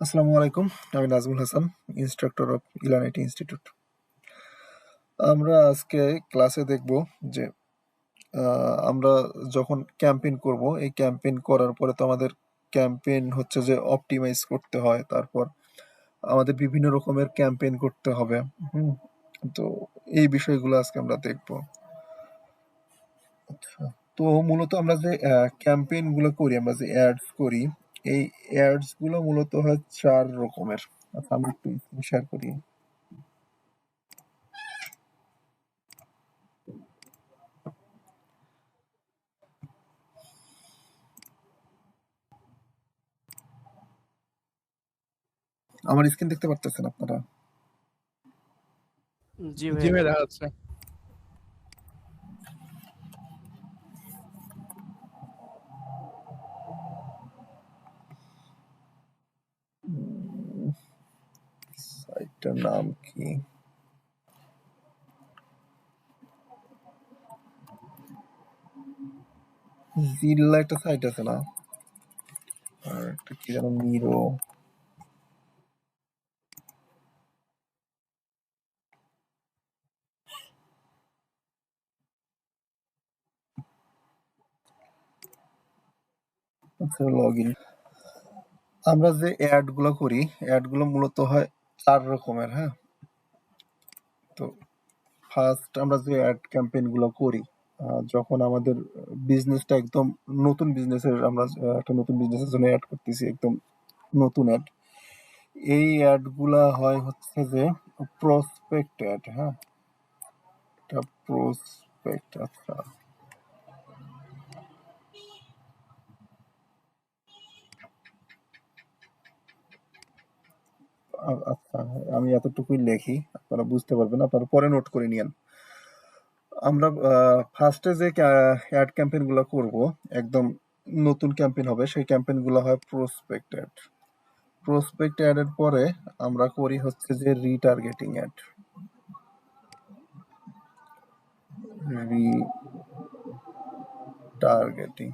আসসালামু আলাইকুম। আমি নাজমুল হাসান, ইনস্ট্রাক্টর অফ ইলানিটি ইনস্টিটিউট। আমরা আজকে ক্লাসে দেখব যে আমরা যখন ক্যাম্পেইন করব, এই ক্যাম্পেইন করার পরে তো আমাদের ক্যাম্পেইন হচ্ছে যে অপটিমাইজ করতে হয়। তারপর আমাদের বিভিন্ন রকমের ক্যাম্পেইন করতে হবে। হুম। তো এই বিষয়গুলো আজকে আমরা দেখব। আচ্ছা। তো মূলত আমরা যে ক্যাম্পেইন গুলো করি, আমরা যে অ্যাডস করি, এই অ্যাডস গুলো মূলত হয় 4 রকমের। আচ্ছা, আমি একটু শেয়ার করি। আমার স্ক্রিন দেখতে পারতেছেন আপনারা? জি জি ভাইয়া। ভাই, দেখা যাচ্ছে। সাইটটার নাম কি? জিল্লা একটা সাইট আছে না? আর একটা কি যেন মিরো। আচ্ছা, লগ ইন। আমরা যে অ্যাড গুলো করি, অ্যাড গুলো মূলত হয় 4 রকমের। হ্যাঁ, তো ফার্স্ট আমরা যে অ্যাড ক্যাম্পেইন গুলো করি, যখন আমাদের বিজনেসটা একদম নতুন বিজনেসের, আমরা একটা নতুন বিজনেসের জন্য অ্যাড করতেছি, একদম নতুন অ্যাড। এই অ্যাড গুলা হয় হচ্ছে যে প্রসপেক্ট অ্যাড। হ্যাঁ, এটা প্রসপেক্ট। আচ্ছা, আচ্ছা, আমি এতটুকুই লেখি, আপনারা বুঝতে পারবেন, আপনারা পরে নোট করে নিয়েন। আমরা ফার্স্টে যে অ্যাড ক্যাম্পেইন গুলো করবো, একদম নতুন ক্যাম্পেইন হবে, সেই ক্যাম্পেইন গুলো হয় প্রসপেক্ট অ্যাড। প্রসপেক্ট অ্যাড এর পরে আমরা করি হচ্ছে যে রিটার্গেটিং অ্যাড। রিটার্গেটিং।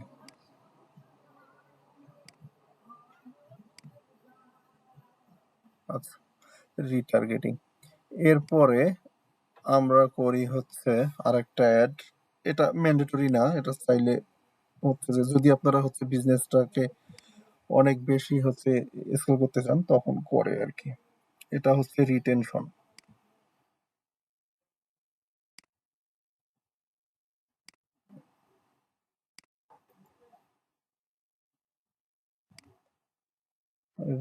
আচ্ছা, রিটার্গেটিং। এরপরে আমরা করি হচ্ছে আরেকটা অ্যাড। এটা ম্যান্ডেটরি না, এটা চাইলে হচ্ছে যে যদি আপনারা হচ্ছে বিজনেসটাকে অনেক বেশি হচ্ছে স্কেল করতে চান তখন করে আর কি। এটা হচ্ছে রিটেনশন।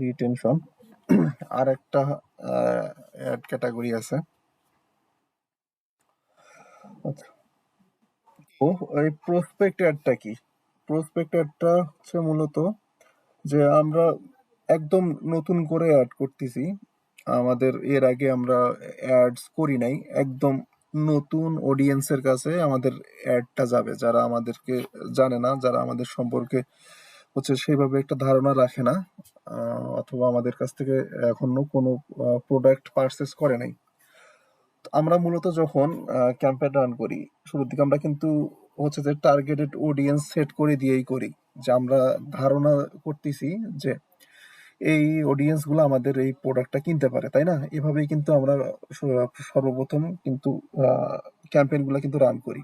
রিটেনশন। আর একটা অ্যাড ক্যাটাগরি আছে। আচ্ছা, তো এই প্রসপেক্ট অ্যাডটা কি? প্রসপেক্ট অ্যাডটা হচ্ছে মূলত যে আমরা একদম নতুন করে অ্যাড করতেছি। আমাদের এর আগে আমরা অ্যাডস করি নাই। একদম নতুন অডিয়েন্সের কাছে আমাদের অ্যাডটা যাবে, যারা আমাদেরকে জানে না, যারা আমাদের সম্পর্কে হচ্ছে সেভাবে একটা ধারণা রাখে না, অথবা আমাদের কাছ থেকে এখনো কোনো প্রোডাক্ট পারচেস করে নাই। তো আমরা মূলত যখন ক্যাম্পেইন রান করি, শুরুর দিকে আমরা কিন্তু হচ্ছে যে টার্গেটেড অডিয়েন্স সেট করে দিয়েই করি, যে আমরা ধারণা করতেছি যে এই অডিয়েন্স গুলো আমাদের এই প্রোডাক্টটা কিনতে পারে, তাই না? এভাবেই কিন্তু আমরা সর্বপ্রথম কিন্তু ক্যাম্পেইন গুলো কিন্তু রান করি।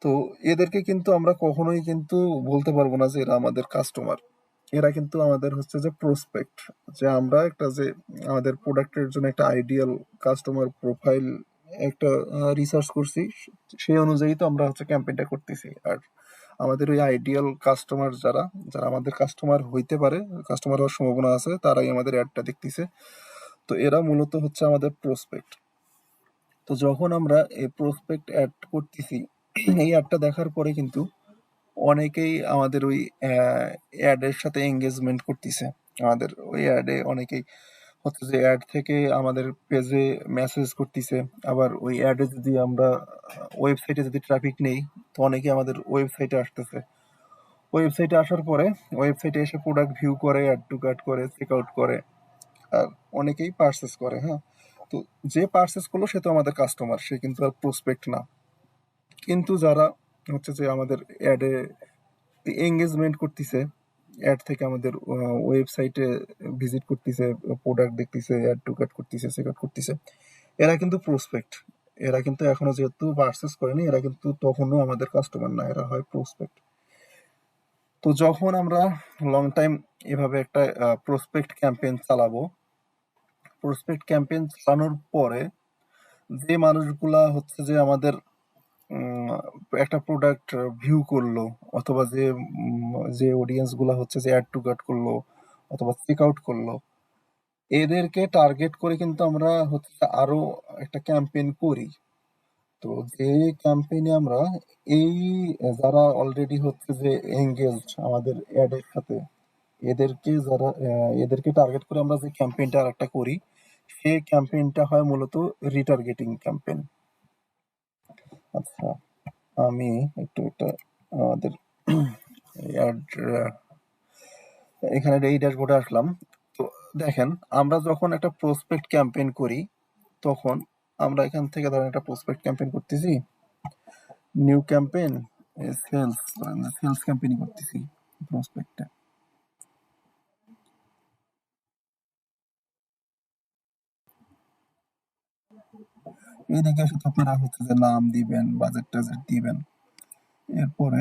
তো এদেরকে কিন্তু আমরা কখনোই কিন্তু বলতে পারবো না যে এরা আমাদের কাস্টমার। এরা কিন্তু আমাদের হচ্ছে যে প্রসপেক্ট, যে আমরা একটা যে আমাদের প্রোডাক্টের জন্য একটা আইডিয়াল কাস্টমার প্রোফাইল একটা রিসার্চ করছি, সেই অনুযায়ী তো আমরা হচ্ছে ক্যাম্পেইনটা করতেছি। আর আমাদের ওই আইডিয়াল কাস্টমার যারা, যারা আমাদের কাস্টমার হইতে পারে, কাস্টমার হওয়ার সম্ভাবনা আছে, তারাই আমাদের অ্যাডটা দেখতেছে। তো এরা মূলত হচ্ছে আমাদের প্রসপেক্ট। তো যখন আমরা এই প্রসপেক্ট অ্যাড করতেছি, এই অ্যাডটা দেখার পরে কিন্তু অনেকেই আমাদের ওই অ্যাডের সাথে এঙ্গেজমেন্ট করতেছে। আমাদের ওই অ্যাডে অনেকেই হচ্ছে যে অ্যাড থেকে আমাদের পেজে মেসেজ করতেছে। আবার ওই অ্যাডে যদি আমরা ওয়েবসাইটে যদি ট্রাফিক নেই, তো অনেকে আমাদের ওয়েবসাইটে আসতেছে। ওয়েবসাইটে আসার পরে ওয়েবসাইটে এসে প্রোডাক্ট ভিউ করে, অ্যাড টু কার্ট করে, চেক আউট করে, আর অনেকেই পার্সেস করে। হ্যাঁ, তো যে পার্সেস করলো সে তো আমাদের কাস্টমার, সে কিন্তু আর প্রসপেক্ট না। কিন্তু যারা হচ্ছে যে আমাদের অ্যাডে এঙ্গেজমেন্ট করতেছে, অ্যাড থেকে আমাদের ওয়েবসাইটে ভিজিট করতেছে, প্রোডাক্ট দেখতেছে, অ্যাড টু কার্ট করতেছে, চেক আউট করতেছে, এরা কিন্তু প্রসপেক্ট। এরা কিন্তু এখনো যেহেতু পারচেস করেনি, এরা কিন্তু তখনও আমাদের কাস্টমার না, এরা হয় প্রসপেক্ট। তো যখন আমরা লং টাইম এভাবে একটা প্রসপেক্ট ক্যাম্পেইন চালাবো, প্রসপেক্ট ক্যাম্পেইন চালানোর পরে যে মানুষগুলা হচ্ছে যে আমাদের একটা প্রোডাক্ট ভিউ করলো, অথবা যে অডিয়েন্স গুলা হচ্ছে যে অ্যাড টু কার্ট করলো অথবা চেক আউট করলো, এদেরকে টার্গেট করে কিন্তু আমরা হচ্ছে আরো একটা ক্যাম্পেইন করি। তো যে ক্যাম্পেইনে আমরা এই যারা অলরেডি হচ্ছে যে এঙ্গেজড আমাদের অ্যাড এর সাথে, এদেরকে টার্গেট করে আমরা যে ক্যাম্পেইনটা আর একটা করি, সেই ক্যাম্পেইনটা হয় মূলত রিটার্গেটিং ক্যাম্পেইন। আচ্ছা, আমি একটু এটা আমাদের অ্যাড এখানে এই ড্যাশবোর্ডে আসলাম। তো দেখেন, আমরা যখন একটা প্রসপেক্ট ক্যাম্পেইন করি, তখন আমরা এখান থেকে ধরেন একটা প্রসপেক্ট ক্যাম্পেইন করতেছি, নিউ ক্যাম্পেইন, সেলস ক্যাম্পেইন করতেছি প্রসপেক্টে। এইদিকে শুধু আপনারা হচ্ছে যে নাম দিবেন, বাজেট টাজেট দিবেন। এরপরে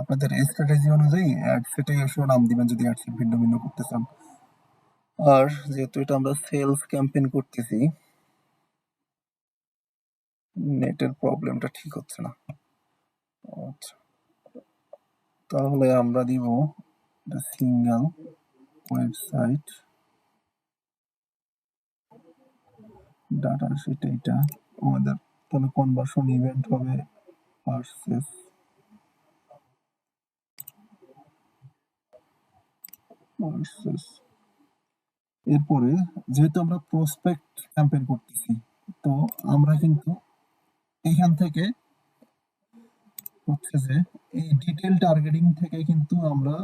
আপনাদের স্ট্র্যাটেজি অনুযায়ী অ্যাড সেটে এসেও নাম দিবেন যদি অ্যাড সেট ভিন্ন ভিন্ন করতে চান। আর যেহেতু এটা আমরা সেলস ক্যাম্পেইন করতেছি, নেটের প্রবলেমটা ঠিক হচ্ছে না। আচ্ছা, তাহলে আমরা দিব সিঙ্গেল ওয়েবসাইট ডাটা শিট। এইটা আমাদের তাহলে কনভার্সন ইভেন্ট হবে পারচেস পারচেস। এরপরে যেহেতু আমরা প্রসপেক্ট ক্যাম্পেইন করতেছি, তো আমরা কিন্তু এখান থেকে হচ্ছে যে এই ডিটেল টার্গেটিং থেকে কিন্তু আমরা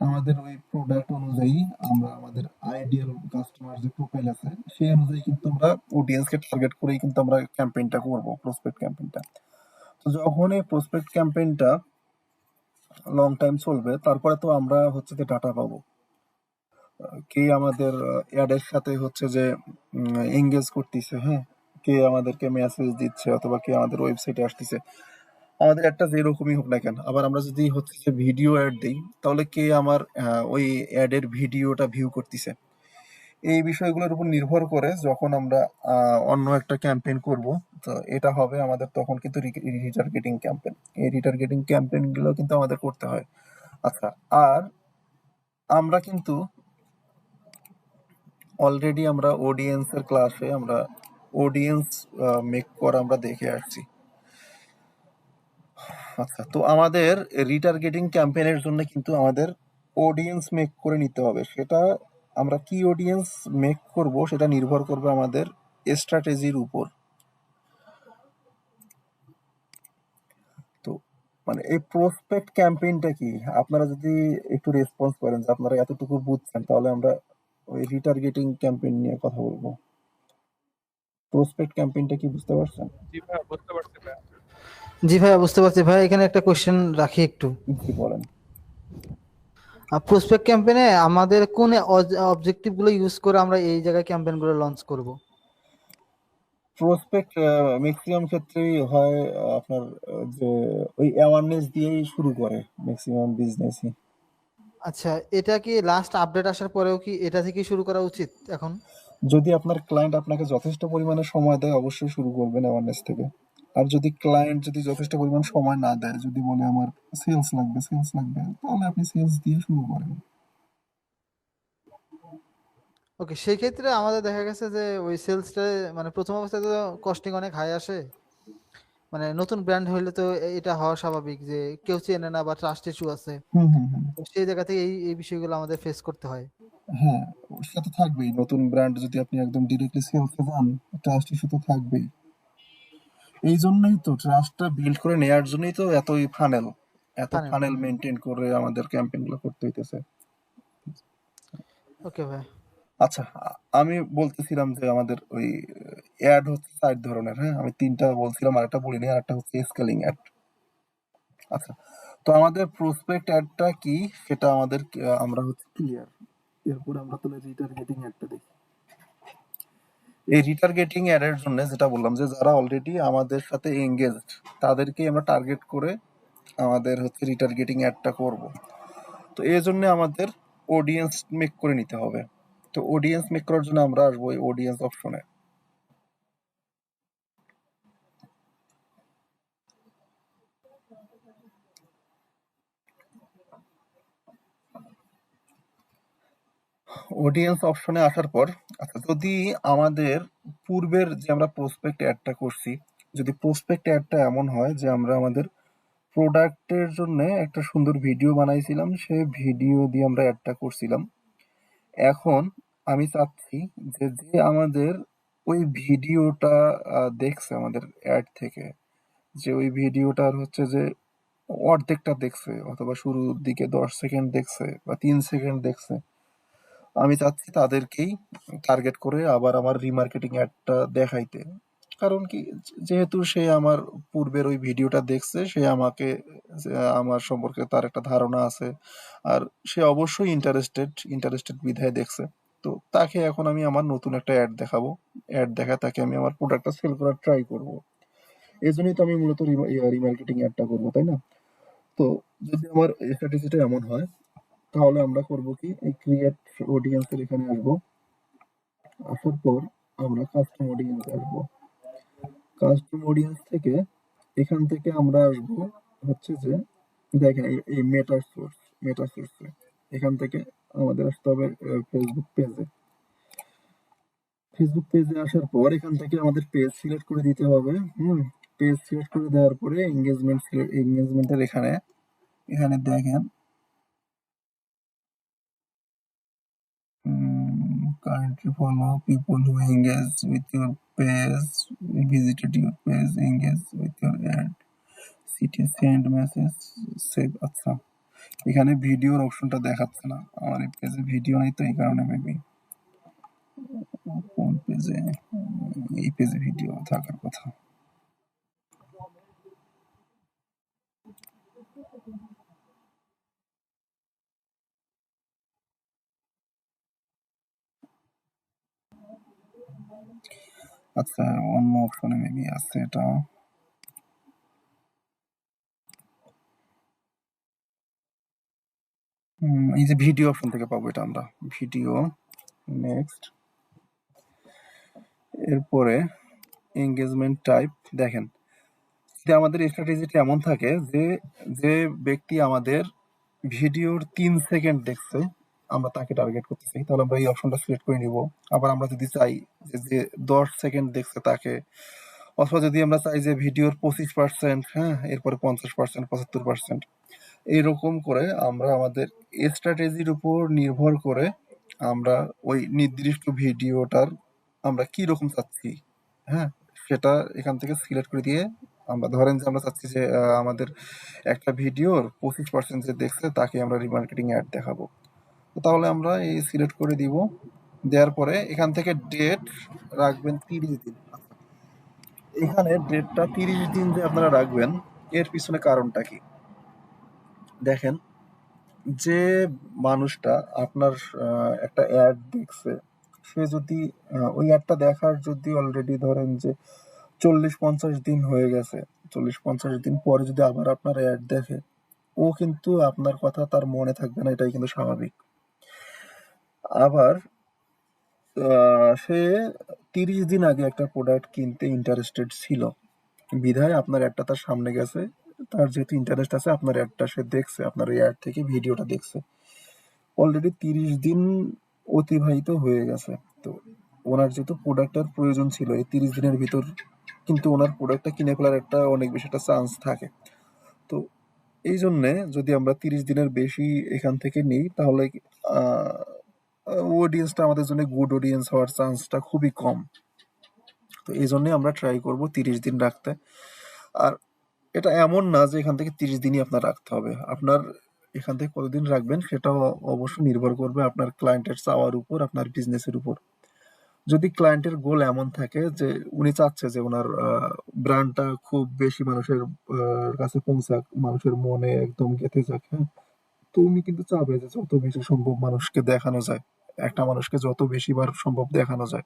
আমাদের ওই প্রোডাক্ট অনুযায়ী আমরা আমাদের আইডিয়াল কাস্টমার যে প্রোফাইল আছে সেই অনুযায়ী কিন্তু আমরা অডিয়েন্সকে টার্গেট করেই কিন্তু আমরা ক্যাম্পেইনটা করব, প্রসপেক্ট ক্যাম্পেইনটা। তো যখন এই প্রসপেক্ট ক্যাম্পেইনটা লং টাইম চলবে, তারপরে তো আমরা হচ্ছে যে ডাটা পাবো, কে আমাদের অ্যাডের সাথে হচ্ছে যে এঙ্গেজ করতেছে, হ্যাঁ, কে আমাদেরকে মেসেজ দিচ্ছে অথবা কে আমাদের ওয়েবসাইটে আসতেছে, আমাদের একটা যেরকমই হোক না কেন। আবার আমরা যদি হচ্ছে যে ভিডিও অ্যাড দিই, তাহলে কে আমার ওই অ্যাডের ভিডিওটা ভিউ করতেছে। এই বিষয়গুলোর উপর নির্ভর করে যখন আমরা অন্য একটা ক্যাম্পেইন করব, তো এটা হবে আমাদের তখন কিন্তু রিটার্গেটিং ক্যাম্পেইন। এই রিটার্গেটিং ক্যাম্পেইন গুলো কিন্তু আমাদের করতে হয়। আচ্ছা, আর আমরা কিন্তু অলরেডি আমরা অডিয়েন্সের ক্লাসে আমরা অডিয়েন্স মেক করা আমরা দেখে আসছি। আচ্ছা, তো আমাদের রিটার্গেটিং ক্যাম্পেইনের জন্য কিন্তু আমাদের অডিয়েন্স মেক করে নিতে হবে। সেটা আমরা কি অডিয়েন্স মেক করব সেটা নির্ভর করবে আমাদের স্ট্র্যাটেজির উপর। তো মানে এই প্রসপেক্ট ক্যাম্পেইনটা কি, আপনারা যদি একটু রেসপন্স করেন যে আপনারা এতটুকু বুঝছেন, তাহলে আমরা ওই রিটার্গেটিং ক্যাম্পেইন নিয়ে কথা বলবো। প্রসপেক্ট ক্যাম্পেইনটা কি বুঝতে পারছেন? জি ভাই, বুঝতে পারছি ভাই। জি ভাইয়া, বুঝতে পারছি ভাই। এখানে একটা কোশ্চেন রাখি একটু। জি বলেন। প্রসপেক্ট ক্যাম্পেইনে আমাদের কোন অবজেক্টিভ গুলো ইউজ করে আমরা এই জায়গায় ক্যাম্পেইন গুলো লঞ্চ করব? প্রসপেক্ট ম্যাক্সিমাম ক্ষেত্রেই হয় আপনার যে ওই অ্যাওয়ারনেস দিয়েই শুরু করে ম্যাক্সিমাম বিজনেসই। আচ্ছা, এটা কি লাস্ট আপডেট আসার পরেও কি এটা থেকেই শুরু করা উচিত এখন? যদি আপনার ক্লায়েন্ট আপনাকে যথেষ্ট পরিমাণে সময় দেয়, অবশ্যই শুরু করবেন অ্যাওয়ারনেস থেকে। আর যদি ক্লায়েন্ট যদি যথেষ্ট পরিমাণ সময় না দেয়, যদি বলে আমার সেলস লাগবে, তাহলে আপনি সেলস দিয়ে শুরু করেন। ওকে, সেই ক্ষেত্রে আমাদের দেখা গেছে যে ওই সেলসটা মানে প্রথম অবস্থায় তো কস্টিং অনেক হাই আসে। মানে নতুন ব্র্যান্ড হইলে তো এটা হওয়া স্বাভাবিক যে কেউ চেনে না বা ট্রাস্ট ইস্যু আছে। হুম হুম হুম। তো সেই জায়গা থেকে এই বিষয়গুলো আমাদের ফেস করতে হয়। হ্যাঁ, সেটা তো থাকবেই। নতুন ব্র্যান্ড যদি আপনি একদম ডিরেক্টলি সেলসে যান, ট্রাস্ট ইস্যু তো থাকবেই। এই জন্যই তো ট্রাস্টটা বিল্ড করে নেয়ার জন্যই তো এত ফানেল। ফানেল মেনটেন করে আমাদের ক্যাম্পেইন গুলো করতে হইতেছে। ওকে ভাই। আচ্ছা, আমি বলতেছিলাম যে আমাদের ওই অ্যাড হচ্ছে 4 ধরনের, হ্যাঁ? আমি ৩ টা বলছিলাম, আরেকটা বলিনি। আরেকটা হচ্ছে স্কেলিং অ্যাড। আচ্ছা। তো আমাদের প্রসপেক্ট অ্যাডটা কি সেটা আমাদের আমরা হচ্ছে ক্লিয়ার। এরপরে আমরা তাহলে রিটার্গেটিং অ্যাডটা দেখি। এই রিটার্গেটিং অ্যাড এর জন্য যেটা বললাম যে যারা অলরেডি আমাদের সাথে এঙ্গেজড তাদেরকেই আমরা টার্গেট করে আমাদের হচ্ছে রিটার্গেটিং অ্যাডটা করব। তো এই জন্য আমাদের অডিয়েন্স মেক করে নিতে হবে। তো অডিয়েন্স মেক করার জন্য আমরা আসবো এই অডিয়েন্স অপশনে। অডিয়েন্স অপশনে আসার পর, আচ্ছা, যদি আমাদের পূর্বের যে আমরা প্রসপেক্ট অ্যাডটা করছি, যদি প্রসপেক্ট অ্যাডটা এমন হয় যে আমরা আমাদের প্রোডাক্টের জন্য একটা সুন্দর ভিডিও বানাইছিলাম, সেই ভিডিও দিয়ে আমরা অ্যাডটা করছিলাম। এখন আমি চাচ্ছি যে যে আমাদের ওই ভিডিওটা দেখছে আমাদের অ্যাড থেকে, যে ওই ভিডিওটার হচ্ছে যে অর্ধেকটা দেখছে অথবা শুরুর দিকে 10 সেকেন্ড দেখছে বা 3 সেকেন্ড দেখছে, আমি চাচ্ছি তাদেরকেই টার্গেট করে আবার আমার রিমার্কেটিং অ্যাডটা দেখাইতে। কারণ কি, যেহেতু সে আমার পূর্বের ওই ভিডিওটা দেখছে, সে আমাকে আমার সম্পর্কে তার একটা ধারণা আছে। আর সে অবশ্যই ইন্টারেস্টেড বিধায় দেখছে। তো তাকে এখন আমি আমার নতুন একটা অ্যাড দেখাবো। অ্যাড দেখা তাকে আমি আমার প্রোডাক্টটা সেল করার ট্রাই করব। এই জন্যই তো আমি মূলত রিমার্কেটিং অ্যাডটা করবো, তাই না? তো যদি আমার স্ট্র্যাটেজিটা এমন হয়, তাহলে আমরা করব কি, এই ক্রিয়েট অডিয়েন্সের এখানে আসবো। আসার পর আমরা কাস্টম অডিয়েন্স আসবো। কাস্টম অডিয়েন্স থেকে এখান থেকে আমরা আসবো হচ্ছে যে, দেখেন এই মেটা সোর্সে এখান থেকে আমাদের আসতে হবে ফেসবুক পেজে আসার পর এখান থেকে আমাদের পেজ সিলেক্ট করে দিতে হবে। পেজ সিলেক্ট করে দেওয়ার পরে এঙ্গেজমেন্টের এখানে এখানে দেখেন currently follow people who engage with your page, visited your page, engage with your ad, city send message, save। আচ্ছা, এখানে ভিডিওর অপশনটা দেখাচ্ছে না, আমার এই পেজে ভিডিও নাই, তো এই কারণে মেবি। কোন পেজে? এই পেজে ভিডিও থাকার কথা। আচ্ছা, অন্য অপশনে মেবি আছে এটা। এই যে ভিডিও অপশন থেকে পাবো এটা আমরা। ভিডিও, নেক্সট, এরপরে এঙ্গেজমেন্ট টাইপ। দেখেন, যদি আমাদের স্ট্র্যাটেজিটা এমন থাকে যে যে ব্যক্তি আমাদের ভিডিওর 3 সেকেন্ড দেখছে, আমরা তাকে টার্গেট করতে চাই, তাহলে আমরা এই অপশনটা সিলেক্ট করে নিব। আবার আমরা যদি চাই যে যে 10 সেকেন্ড দেখছে তাকে, অথবা যদি আমরা চাই যে ভিডিওর 25%, হ্যাঁ, এরপরে 50%, 75%, এইরকম করে আমরা আমাদের স্ট্র্যাটেজির উপর নির্ভর করে আমরা ওই নির্দিষ্ট ভিডিওটার আমরা কি রকম চাচ্ছি, হ্যাঁ, সেটা এখান থেকে সিলেক্ট করে দিয়ে, আমরা ধরেন যে আমরা চাচ্ছি যে আমাদের একটা ভিডিওর 25% যে দেখছে তাকে আমরা রিমার্কেটিং অ্যাড দেখাবো। তো তাহলে আমরা এই সিলেক্ট করে দিব। দেওয়ার পরে এখান থেকে ডেট রাখবেন 30 দিন। এখানে ডেটটা 30 দিন যে আপনারা রাখবেন, এর পিছনে কারণটা কি? দেখেন, যে মানুষটা আপনার একটা অ্যাড দেখছে, সে যদি ওই অ্যাডটা দেখার যদি অলরেডি ধরেন যে 40-50 দিন হয়ে গেছে, 40-50 দিন পরে যদি আবার আপনার অ্যাড দেখে, ও কিন্তু আপনার কথা তার মনে থাকবে না, এটাই কিন্তু স্বাভাবিক। আবার সে 30 দিন আগে একটা প্রোডাক্ট কিনতে ইন্টারেস্টেড ছিল, বিধায় আপনার অ্যাডটা তার সামনে গেছে। তার যেহেতু ইন্টারেস্ট আছে, আপনার অ্যাডটা সে দেখছে, আপনার ওই অ্যাড থেকে ভিডিওটা দেখছে। অলরেডি 30 দিন অতিবাহিত হয়ে গেছে। তো ওনার যেহেতু প্রোডাক্টটার প্রয়োজন ছিল এই 30 দিনের ভিতর, কিন্তু ওনার প্রোডাক্টটা কিনে ফেলার একটা অনেক বেশি একটা চান্স থাকে। তো এই জন্যে যদি আমরা 30 দিনের বেশি এখান থেকে নিই, তাহলে অডিয়েন্সটা আমাদের জন্য গুড অডিয়েন্স হওয়ার চান্সটা খুবই কম। তো এই জন্যই আমরা ট্রাই করব 30 দিন রাখতে। আর এটা এমন না যে এখান থেকে 30 দিনই আপনার রাখতে হবে। আপনার এখান থেকে কতদিন রাখবেন সেটাও অবশ্যই নির্ভর করবে আপনার ক্লায়েন্টের চাওয়ার উপর, আপনার বিজনেসের উপর। যদি ক্লায়েন্টের গোল এমন থাকে যে উনি চাচ্ছে যে ওনার ব্র্যান্ডটা খুব বেশি মানুষের কাছে পৌঁছাক, মানুষের মনে একদম গেঁথে যাক, হ্যাঁ, তো উনি কিন্তু চাবে যে যত বেশি সম্ভব মানুষকে দেখানো যায়, একটা মানুষকে যত বেশি বার সম্ভব দেখানো যায়।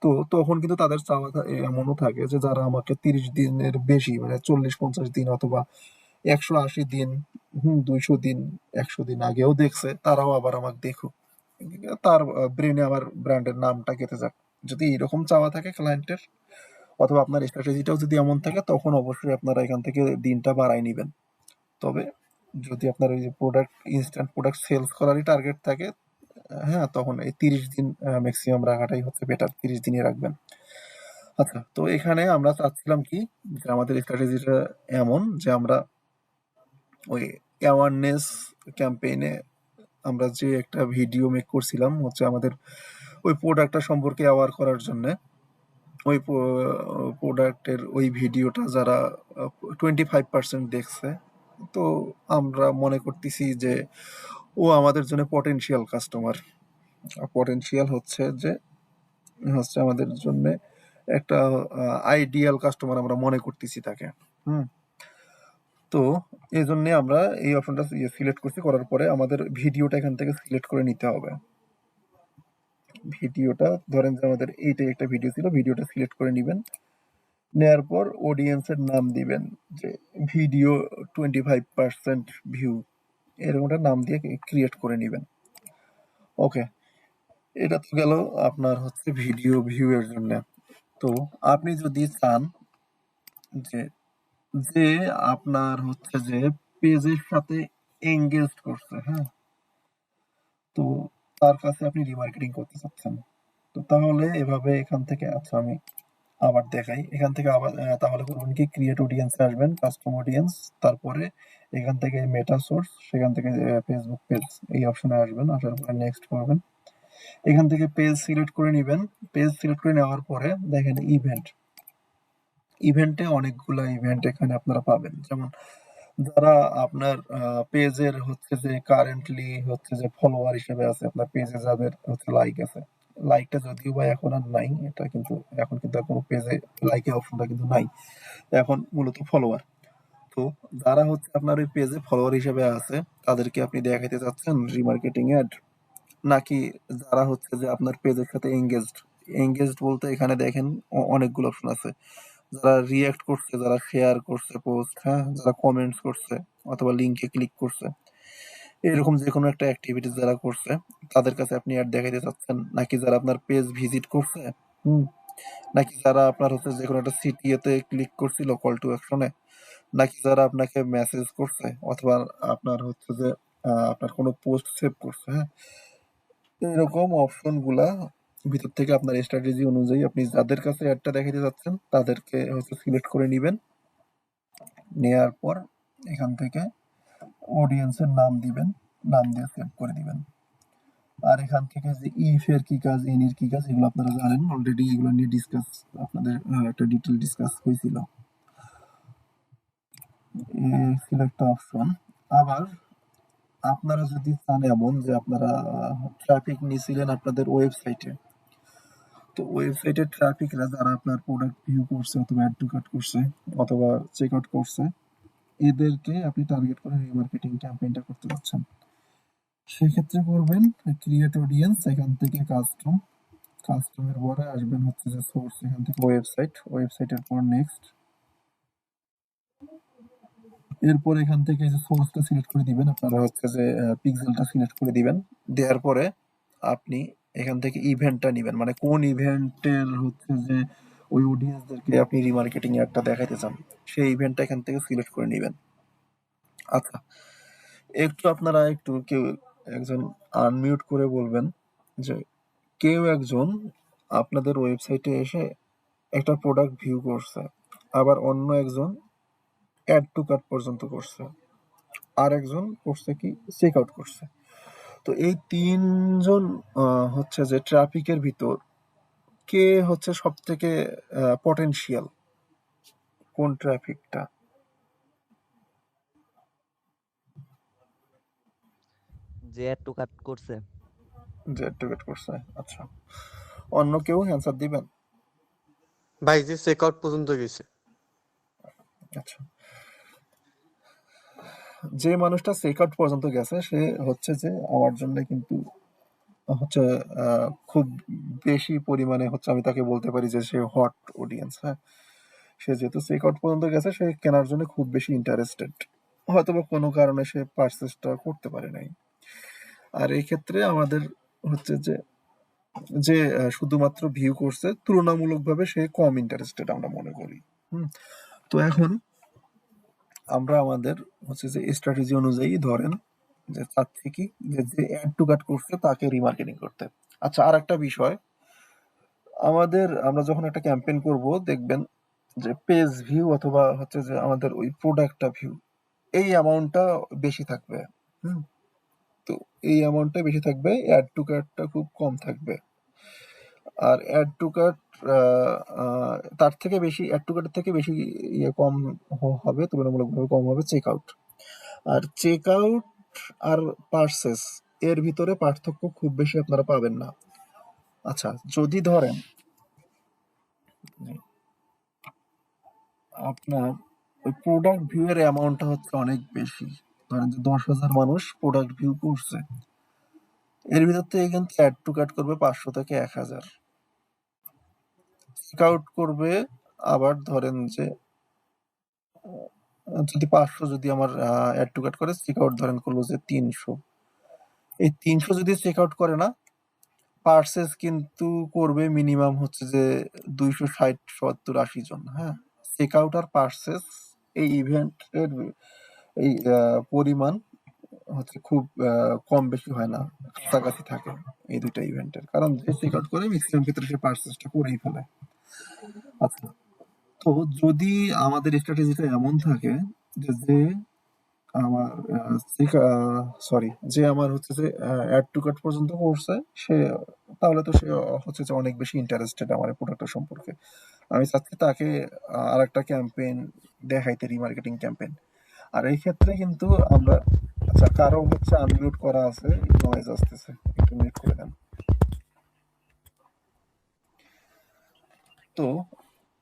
তো তখন কিন্তু তাদের চাওয়া এমনও থাকে যে যারা আমাকে 30 দিনের বেশি, মানে 40-50 দিন অথবা 180 দিন, 200 দিন, 100 দিন আগেও দেখছে, তারাও আবার আমাকে দেখুক, তার ব্রেনে আমার ব্র্যান্ডের নামটা গেঁথে যাক। যদি এরকম চাওয়া থাকে ক্লায়েন্টের, অথবা আপনার স্ট্র্যাটেজিটাও যদি এমন থাকে, তখন অবশ্যই আপনারা এখান থেকে দিনটা বাড়াই নিবেন। তবে যদি আপনার ওই যে প্রোডাক্ট, ইনস্ট্যান্ট প্রোডাক্ট সেলস করারই টার্গেট থাকে, হ্যাঁ, তখন এই 30 দিন ম্যাক্সিমাম রাখাটাই হচ্ছে বেটার, 30 দিনই রাখবেন। আচ্ছা, তো এখানে আমরা চাচ্ছিলাম কি, যে আমাদের স্ট্র্যাটেজিটা এমন যে আমরা ওই অ্যাওয়ারনেস ক্যাম্পেইনে আমরা যে একটা ভিডিও মেক করছিলাম হচ্ছে আমাদের ওই প্রোডাক্টটা সম্পর্কে অ্যাওয়ার করার জন্য। ওই প্রোডাক্টের ওই ভিডিওটা যারা 25% দেখছে, তো আমরা মনে করতেছি যে ও আমাদের জন্য পটেনশিয়াল কাস্টমার। পটেনশিয়াল হচ্ছে আমাদের জন্য একটা আইডিয়াল কাস্টমার আমরা মনে করতেছি তাকে। হুম। তো এই জন্য আমরা এই অপশনটা সিলেক্ট করছি, করার পরে আমাদের ভিডিওটা এখান থেকে সিলেক্ট করে নিতে হবে। ভিডিওটা ধরেন যে আমাদের এইটাই একটা ভিডিও ছিল, ভিডিওটা সিলেক্ট করে নিবেন। নেয়ার পর অডিয়েন্সের নাম দিবেন যে ভিডিও 25% ভিউ, এরকম একটা নাম দিয়ে ক্রিয়েট করে নিবেন। ওকে, এটা তো গেল আপনার হচ্ছে ভিডিও ভিউ এর জন্য। তো আপনি যদি চান যে যে আপনার হচ্ছে যে পেজের সাথে এঙ্গেজ করছে, হ্যাঁ, তো তার কাছে আপনি রিমার্কেটিং করতে চাচ্ছেন, তো তাহলে এভাবে এখান থেকে, আচ্ছা আমি আবার দেখাই, এখান থেকে আবার তাহলে করবেন কি, ক্রিয়েট অডিয়েন্সে আসবেন, কাস্টম অডিয়েন্স, তারপরে এখান থেকে মেটা সোর্স, সেখান থেকে ফেসবুক পেজ, এই অপশনে আসবেন, আসার পরে নেক্সট করবেন। এখান থেকে পেজ সিলেক্ট করে নেবেন। পেজ সিলেক্ট করে নেওয়ার পরে দেখেন ইভেন্ট, ইভেন্টে অনেকগুলা ইভেন্ট এখানে আপনারা পাবেন। যেমন যারা আপনার পেজের হচ্ছে যে কারেন্টলি হচ্ছে যে ফলোয়ার হিসেবে আছে, আপনার পেজে যাদের হচ্ছে লাইক আছে, লাইকটা যদিও বা এখন আর নাই, এটা কিন্তু এখন কিন্তু আর কোনো পেজে লাইকের অপশনটা কিন্তু নাই, এখন মূলত ফলোয়ার। তো যারা হচ্ছে আপনার ওই পেজে ফলোয়ার হিসেবে আছে, তাদেরকে আপনি দেখাইতে চাচ্ছেন রিমার্কেটিং অ্যাড, নাকি যারা হচ্ছে যে আপনার পেজের সাথে এঙ্গেজড। এঙ্গেজড বলতে এখানে দেখেন অনেকগুলো অপশন আছে, যারা রিঅ্যাক্ট করছে, যারা শেয়ার করছে পোস্ট, হ্যাঁ, যারা কমেন্টস করছে অথবা লিঙ্কে ক্লিক করছে, এরকম যে কোনো একটা অ্যাক্টিভিটিস যারা করছে, তাদের কাছে আপনি অ্যাড দেখাইতে চাচ্ছেন, নাকি যারা আপনার পেজ ভিজিট করছে, হুম, নাকি যারা আপনার হচ্ছে যে কোনো একটা সিটিএতে ক্লিক করছিল কল টু অ্যাকশনে, নাকি যারা আপনাকে মেসেজ করছে, অথবা আপনার হচ্ছে যে আপনার কোনো পোস্ট সেভ করছে, হ্যাঁ, এরকম অপশন গুলা ভিতর থেকে আপনার স্ট্র্যাটেজি অনুযায়ী আপনি যাদের কাছে অ্যাডটা দেখাতে যাচ্ছেন তাদেরকে হচ্ছে সিলেক্ট করে নিবেন। নেয়ার পর এখান থেকে অডিয়েন্সের নাম দিবেন, নাম দিয়ে সেভ করে দিবেন। আর এখান থেকে যে ইফ এর কি কাজ, ইন এর কি কাজ, এগুলো আপনারা জানেন অলরেডি, এগুলো নিয়ে ডিসকাস আপনাদের একটা ডিটেল ডিসকাস হয়েছিল। এই ছিল একটা অপশন। আবার আপনারা যদি চান এমন যে আপনারা ট্রাফিক নিয়েছিলেন আপনাদের ওয়েবসাইটে, তো ওয়েবসাইটের ট্রাফিকরা যারা আপনার প্রোডাক্ট ভিউ করছে অথবা অ্যাড টু কার্ট করছে অথবা চেক আউট করছে, এদেরকে আপনি টার্গেট করে রিমার্কেটিং ক্যাম্পেইনটা করতে যাচ্ছেন। সেক্ষেত্রে করবেন ক্রিয়েট অডিয়েন্স, এখান থেকে কাস্টম, কাস্টমের পরে আসবেন হচ্ছে যে সোর্স, এখান থেকে ওয়েবসাইট, ওয়েবসাইটের পর নেক্সট, এরপর এখান থেকে যে সোর্সটা সিলেক্ট করে দিবেন, আপনারা হচ্ছে যে পিক্সেলটা সিলেক্ট করে দিবেন। দেওয়ার পরে আপনি এখান থেকে ইভেন্টটা নেবেন, মানে কোন ইভেন্টের হচ্ছে যে ওই অডিয়েন্সদেরকে আপনি রিমার্কেটিং অ্যাডটা দেখাইতে চান, সেই ইভেন্টটা এখান থেকে সিলেক্ট করে নেবেন। আচ্ছা, একটু আপনারা একটু কেউ একজন আনমিউট করে বলবেন যে কেউ একজন আপনাদের ওয়েবসাইটে এসে একটা প্রোডাক্ট ভিউ করছে, আবার অন্য একজন অ্যাড টু কার্ট পর্যন্ত করছে, আর একজন করছে কি চেক আউট করছে। তো এই তিনজন হচ্ছে যে ট্রাফিকের ভিতর কে হচ্ছে সব থেকে পটেনশিয়াল, কোন ট্রাফিকটা? যে অ্যাড টু কাট করছে। যে অ্যাড করছে। আচ্ছা, অন্য কেউ অ্যান্সার দিবেন? ভাই যে চেক আউট পর্যন্ত গেছে। আচ্ছা, যে মানুষটা চেক আউট পর্যন্ত গেছে সে হচ্ছে যে আমার জন্য কিন্তু হচ্ছে খুব বেশি পরিমাণে হচ্ছে আমি তাকে বলতে পারি যে সে হট অডিয়েন্স। হ্যাঁ, সে যেহেতু চেক আউট পর্যন্ত গেছে সে কেনার জন্য খুব বেশি ইন্টারেস্টেড, হয়তো বা কোনো কারণে সে পারচেসটা করতে পারে নাই। আর এই ক্ষেত্রে আমাদের হচ্ছে যে যে শুধুমাত্র ভিউ করছে তুলনামূলকভাবে সে কম ইন্টারেস্টেড আমরা মনে করি। তো এখন আমরা আমাদের হচ্ছে যে স্ট্র্যাটেজি অনুযায়ী ধরেন যে চাচ্ছি কি যে অ্যাড টু কাট করছে তাকে রিমার্কেটিং করতে। আচ্ছা, আর একটা বিষয়, আমরা যখন একটা ক্যাম্পেইন করব দেখবেন যে পেজ ভিউ অথবা হচ্ছে যে আমাদের ওই প্রোডাক্টটা ভিউ এই অ্যামাউন্টটা বেশি থাকবে। হুম তো এই অ্যামাউন্টটা বেশি থাকবে, অ্যাড টু কার্টটা খুব কম থাকবে। আর অ্যাড টু কার্ট তার থেকে বেশি, অ্যাড টু কার্টের থেকে বেশি কম হবে, তুলনামূলকভাবে কম হবে চেক আউট। আর চেক আউট আর পার্সেস এর ভিতরে পার্থক্য খুব বেশি আপনারা পাবেন না। আচ্ছা, যদি ধরেন আপনার ওই প্রোডাক্ট ভিউ এর অ্যামাউন্টটা হচ্ছে অনেক বেশি, ধরেন যে 10,000 মানুষ প্রোডাক্ট ভিউ করছে, এর ভিতর থেকে কিন্তু অ্যাড টু কাট করবে 500 থেকে 1000, চেক আউট করবে আবার ধরেন যে যদি 500 যদি আমার অ্যাড টু কাট করে, চেক আউট ধরেন করলো যে 300। এই 300 যদি চেক আউট করে না, পার্সেস কিন্তু করবে মিনিমাম হচ্ছে যে 260, 70, 80 জন। হ্যাঁ, চেক আউট আর পার্সেস এই ইভেন্টের এই পরিমাণ হচ্ছে খুব কম বেশি হয় না, কাছাকাছি থাকে এই দুইটা ইভেন্টের, কারণ যে চেক আউট করে ম্যাক্সিমাম ক্ষেত্রে সে পার্সেসটা করেই ফেলে। আচ্ছা, তো যদি আমাদের স্ট্র্যাটেজিটা এমন থাকে যে আমার যে আমার হচ্ছে যে অ্যাড টু কার্ট পর্যন্ত করছে সে, তাহলে তো সে হচ্ছে যে অনেক বেশি ইন্টারেস্টেড আমার প্রোডাক্টটা সম্পর্কে। আমি চাচ্ছি তাকে আর একটা ক্যাম্পেইন দেখাইতে, রিমার্কেটিং ক্যাম্পেইন। আর এই ক্ষেত্রে কিন্তু আমরা, আচ্ছা কারো হচ্ছে আনমিউট করা আছে, নয়েজ আসতেছে, একটু মিউট করে দেন। তো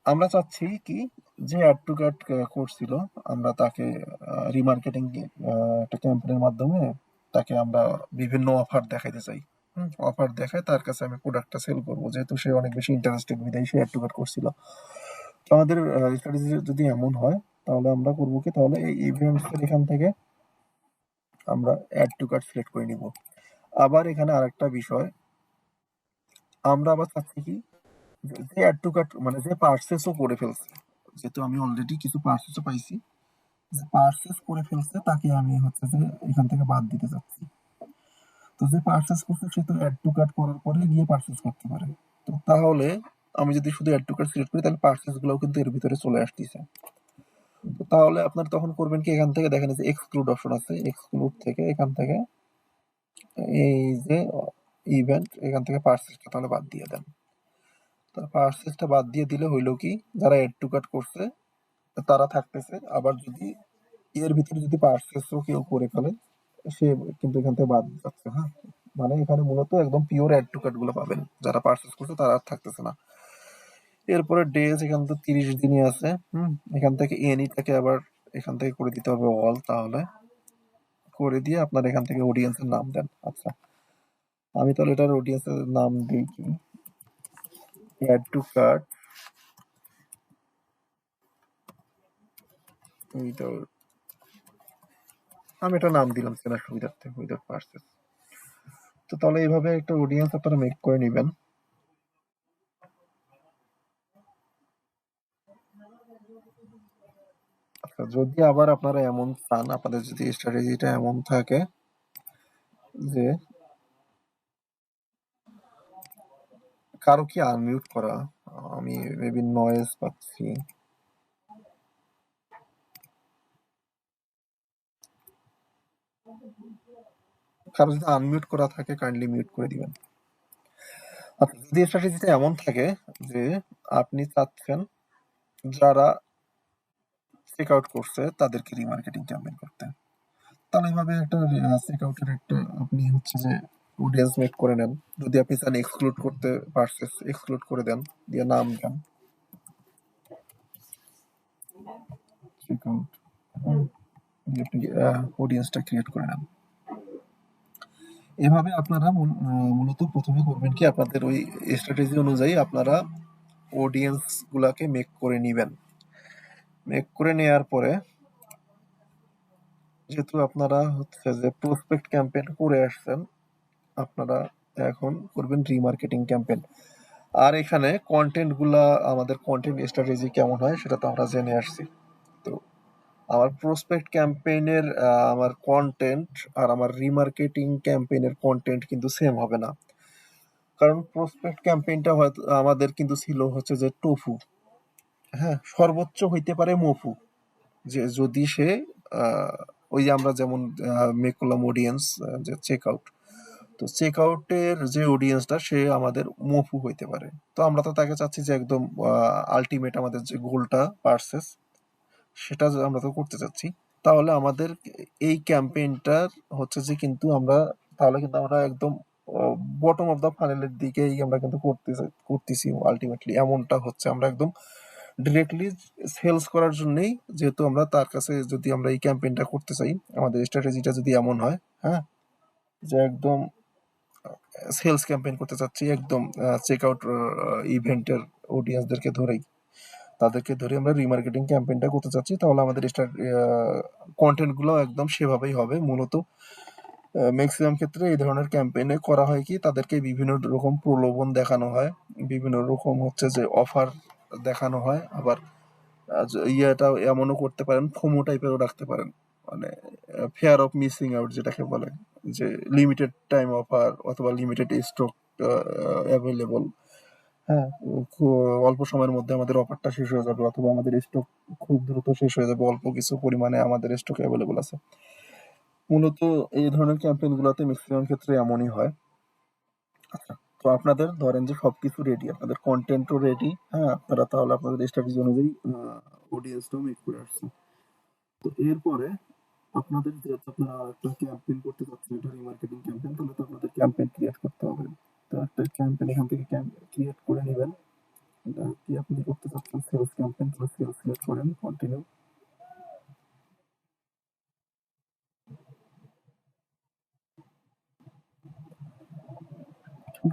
আমরা চাচ্ছি কি যে অ্যাড টু কার্ট করছিল আমরা তাকে রিমার্কেটিং একটা ক্যাম্পেইনের মাধ্যমে তাকে আমরা বিভিন্ন অফার দেখাইতে চাই। অফার দেখায় তার কাছে আমি প্রোডাক্টটা সেল করবো, যেহেতু সে অনেক বেশি ইন্টারেস্টেড বিধায় সে অ্যাড টু কার্ট করছিল। তো আমাদের স্ট্র্যাটেজি যদি এমন হয় তাহলে আমরা করবো কি, তাহলে এই ইভেন্টস এখান থেকে আমরা অ্যাড টু কার্ট সিলেক্ট করে নিব। আবার এখানে আরেকটা বিষয়, আমরা আবার চাচ্ছি কি যে অ্যাড টু কার্ট মানে যে পার্সেসও করে ফেলছে, যেহেতু আমি অলরেডি কিছু পার্সেসও পাইছি, যে পার্সেস করে ফেলছে তাকে আমি হচ্ছে যে এখান থেকে বাদ দিতে চাচ্ছি। তো যে পার্সেস করছে সে তো অ্যাড টু কার্ট করার পরে গিয়ে পার্সেস করতে পারে। তো তাহলে আমি যদি শুধু অ্যাড টু কার্ট সিলেক্ট করি তাহলে পার্সেস গুলোও কিন্তু এর ভিতরে চলে আসতেছে। তো তাহলে আপনার তখন করবেন কি, এখান থেকে দেখেন যে এক্সক্লুড অপশন আছে, এক্সক্লুড থেকে এখান থেকে এই যে ইভেন্ট, এখান থেকে পার্সেসটা তাহলে বাদ দিয়ে দেন। তো পার্সেসটা বাদ দিয়ে দিলে হইলো কি, যারা অ্যাড টু কার্ট করছে তারা থাকতেছে, আবার যদি এর ভিতরে যদি পার্সেসও কেউ করে ফেলে সে কিন্তু এখান থেকে বাদ যাচ্ছে। হ্যাঁ, মানে এখানে মূলত একদম পিওর অ্যাড টু কার্ট গুলো পাবেন, যারা পার্সেস করছে তারা আর থাকতেছে না। এরপরে ডেজ এখান থেকে 30 দিনই আছে। এখান থেকে এনিটাকে আবার এখান থেকে করে দিতে হবে অল, তাহলে করে দিয়ে আপনার এখান থেকে অডিয়েন্সের নাম দেন। আচ্ছা, আমি তাহলে এটার অডিয়েন্সের নাম দিই কি, অ্যাড টু কার্ট উইদাউট, আমি এটা নাম দিলাম চেনার সুবিধার্থে উইদাউট পার্সেস। তো তাহলে এইভাবে একটা অডিয়েন্স আপনারা মেক করে নেবেন। আচ্ছা, যদি আবার আপনারা এমন চান, আপনাদের যদি স্ট্র্যাটেজিটা এমন থাকে যে কারো কি আনমিউট করা, আমি মেবি নয়েজ পাচ্ছি। কারো যদি আনমিউট করা থাকে কাইন্ডলি মিউট করে দিবেন। আচ্ছা, যদি স্ট্র্যাটেজিটা এমন থাকে যে আপনি চাচ্ছেন যারা চেক আউট করছে তাদেরকে রিমার্কেটিং ক্যাম্পেইন করতে, তাহলে এভাবে একটা চেকআউটের একটা আপনি হচ্ছে যে অডিয়েন্স মেক করে নেন। যদি আপনি চান এক্সক্লুড করতে পারছেন, এক্সক্লুড করে দেন, দিয়ে নাম দেন চেকআউট, আপনি অডিয়েন্সটা ক্রিয়েট করে নেন। এভাবে আপনারা মূলত প্রথমে করবেন কি, আপনাদের ওই স্ট্র্যাটেজি অনুযায়ী আপনারা অডিয়েন্স গুলাকে মেক করে নিবেন। মেক করে নেওয়ার পরে যেহেতু আপনারা হচ্ছে যে প্রসপেক্ট ক্যাম্পেইন করে আসছেন, আপনারা এখন করবেন রিমার্কেটিং ক্যাম্পেইন। আর এখানে কন্টেন্ট গুলা, আমাদের কন্টেন্ট স্ট্র্যাটেজি কেমন হয় সেটা তো আমরা জেনে আসছি। তো আমার প্রসপেক্ট ক্যাম্পেইনের আমার কন্টেন্ট আর আমার রিমার্কেটিং ক্যাম্পেইনের কন্টেন্ট কিন্তু সেম হবে না। কারণ প্রসপেক্ট ক্যাম্পেইনটা হয়তো আমাদের কিন্তু ছিল হচ্ছে যে টোফু, হ্যাঁ, সর্বোচ্চ হইতে পারে মফু। যে যদি সে আহ, ওই যে আমরা যেমন মেক করলাম অডিয়েন্স, যে চেক আউট, তো চেক আউটের যে অডিয়েন্সটা সে আমাদের মফু হইতে পারে। তো আমরা তো তাকে চাচ্ছি যে একদম আলটিমেট আমাদের যে গোলটা পারসেস, সেটা যে আমরা তো করতে চাচ্ছি। তাহলে আমাদের এই ক্যাম্পেইনটার হচ্ছে যে কিন্তু আমরা, তাহলে কিন্তু আমরা একদম বটম অফ দা ফানেলের দিকেই আমরা কিন্তু করতেছি আলটিমেটলি, এমনটা হচ্ছে। আমরা একদম ডিরেক্টলি সেলস করার জন্যই, যেহেতু আমরা তার কাছে যদি আমরা এই ক্যাম্পেইনটা করতে চাই, আমাদের স্ট্র্যাটেজিটা যদি এমন হয়, হ্যাঁ, যে একদম সেলস ক্যাম্পেইন করতে চাচ্ছি, একদম চেক আউট ইভেন্টের অডিয়েন্সদেরকে ধরেই, তাদেরকে ধরে আমরা রিমার্কেটিং ক্যাম্পেইনটা করতে চাচ্ছি, তাহলে আমাদের কন্টেন্ট গুলো একদম সেভাবেই হবে। মূলত ম্যাক্সিমাম ক্ষেত্রে এই ধরনের ক্যাম্পেইনে করা হয় কি, তাদেরকে বিভিন্ন রকম প্রলোভন দেখানো হয়, বিভিন্ন রকম হচ্ছে যে অফার দেখানো হয়। আবার ইয়েটা এমনও করতে পারেন, ফোমো টাইপেরও রাখতে পারেন, মানে ফেয়ার অফ মিসিং আউট যেটাকে বলে, যে লিমিটেড টাইম অফার অথবা লিমিটেড স্টক অ্যাভেলেবল। হ্যাঁ, অল্প সময়ের মধ্যে আমাদের অফারটা শেষ হয়ে যাবে, অথবা আমাদের স্টক খুব দ্রুত শেষ হয়ে যাবে, অল্প কিছু পরিমাণে আমাদের স্টক অ্যাভেলেবল আছে। মূলত এই ধরনের ক্যাম্পেইন গুলোতে ম্যাক্সিমাম ক্ষেত্রে এমনই হয়। আচ্ছা, তো আপনাদের ধরেন যে সবকিছু রেডি, আপনাদের কন্টেন্টও রেডি, হ্যাঁ, আপনারা তাহলে আপনাদের স্ট্র্যাটেজি অনুযায়ী অডিয়েন্সটাও মেক করে আসছেন। তো এরপরে আপনাদের যেহেতু আপনারা একটা ক্যাম্পেইন করতে চাচ্ছেন, এটা রিমার্কেটিং ক্যাম্পেইন, তাহলে তো আপনাদের ক্যাম্পেইন ক্রিয়েট করতে হবে। তো একটা ক্যাম্পেইন এখান থেকে ক্রিয়েট করে নেবেন। এটা কি আপনি করতে চাচ্ছেন সেলস ক্যাম্পেইন, তাহলে সেলস ক্রিয়েট করেন, কন্টিনিউ।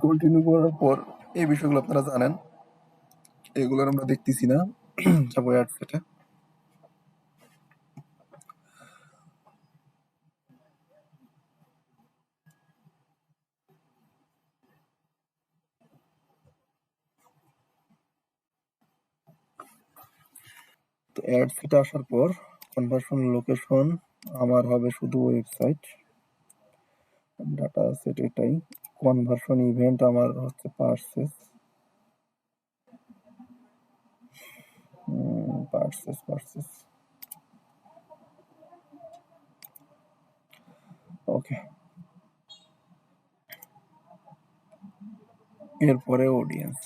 কন্টিনিউ করার পর এই বিষয়গুলো আপনারা জানেন, এগুলো আমরা দেখতেছি না, যাবো অ্যাড সেটে। তো অ্যাড সেটে আসার পর কনভার্সন লোকেশন আমার হবে শুধু ওয়েবসাইট, ডাটা সেট এটাই। কনভার্সন ইভেন্ট আমার হচ্ছে পার্সেস, পার্সেস পার্সেস, ওকে। এরপরে অডিয়েন্স,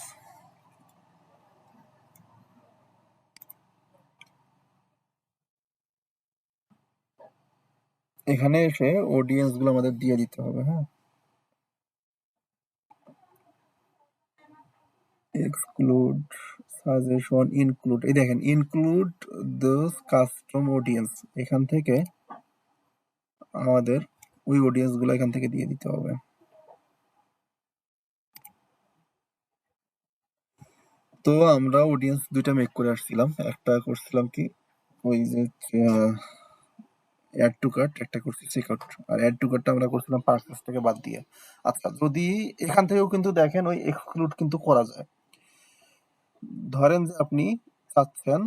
এখানে এসে অডিয়েন্স গুলো আমাদের দিয়ে দিতে হবে, হ্যাঁ। এক্সক্লুড, সাজেশন, ইনক্লুড, এই দেখেন ইনক্লুড দোজ কাস্টম অডিয়েন্স, এখান থেকে আমাদের ওই অডিয়েন্স গুলো এখান থেকে দিয়ে দিতে হবে। তো আমরা অডিয়েন্স দুইটা মেক করে আসছিলাম, একটা করছিলাম কি ওই যে অ্যাড টু কার্ট, একটা করছি চেক আউট, আর অ্যাড টু কার্টটা আমরা করছিলাম পার্সেস থেকে বাদ দিয়ে। আচ্ছা, যদি এখান থেকেও কিন্তু দেখেন ওই এক্সক্লুড কিন্তু করা যায়। ধরেন যে আপনি চাচ্ছেন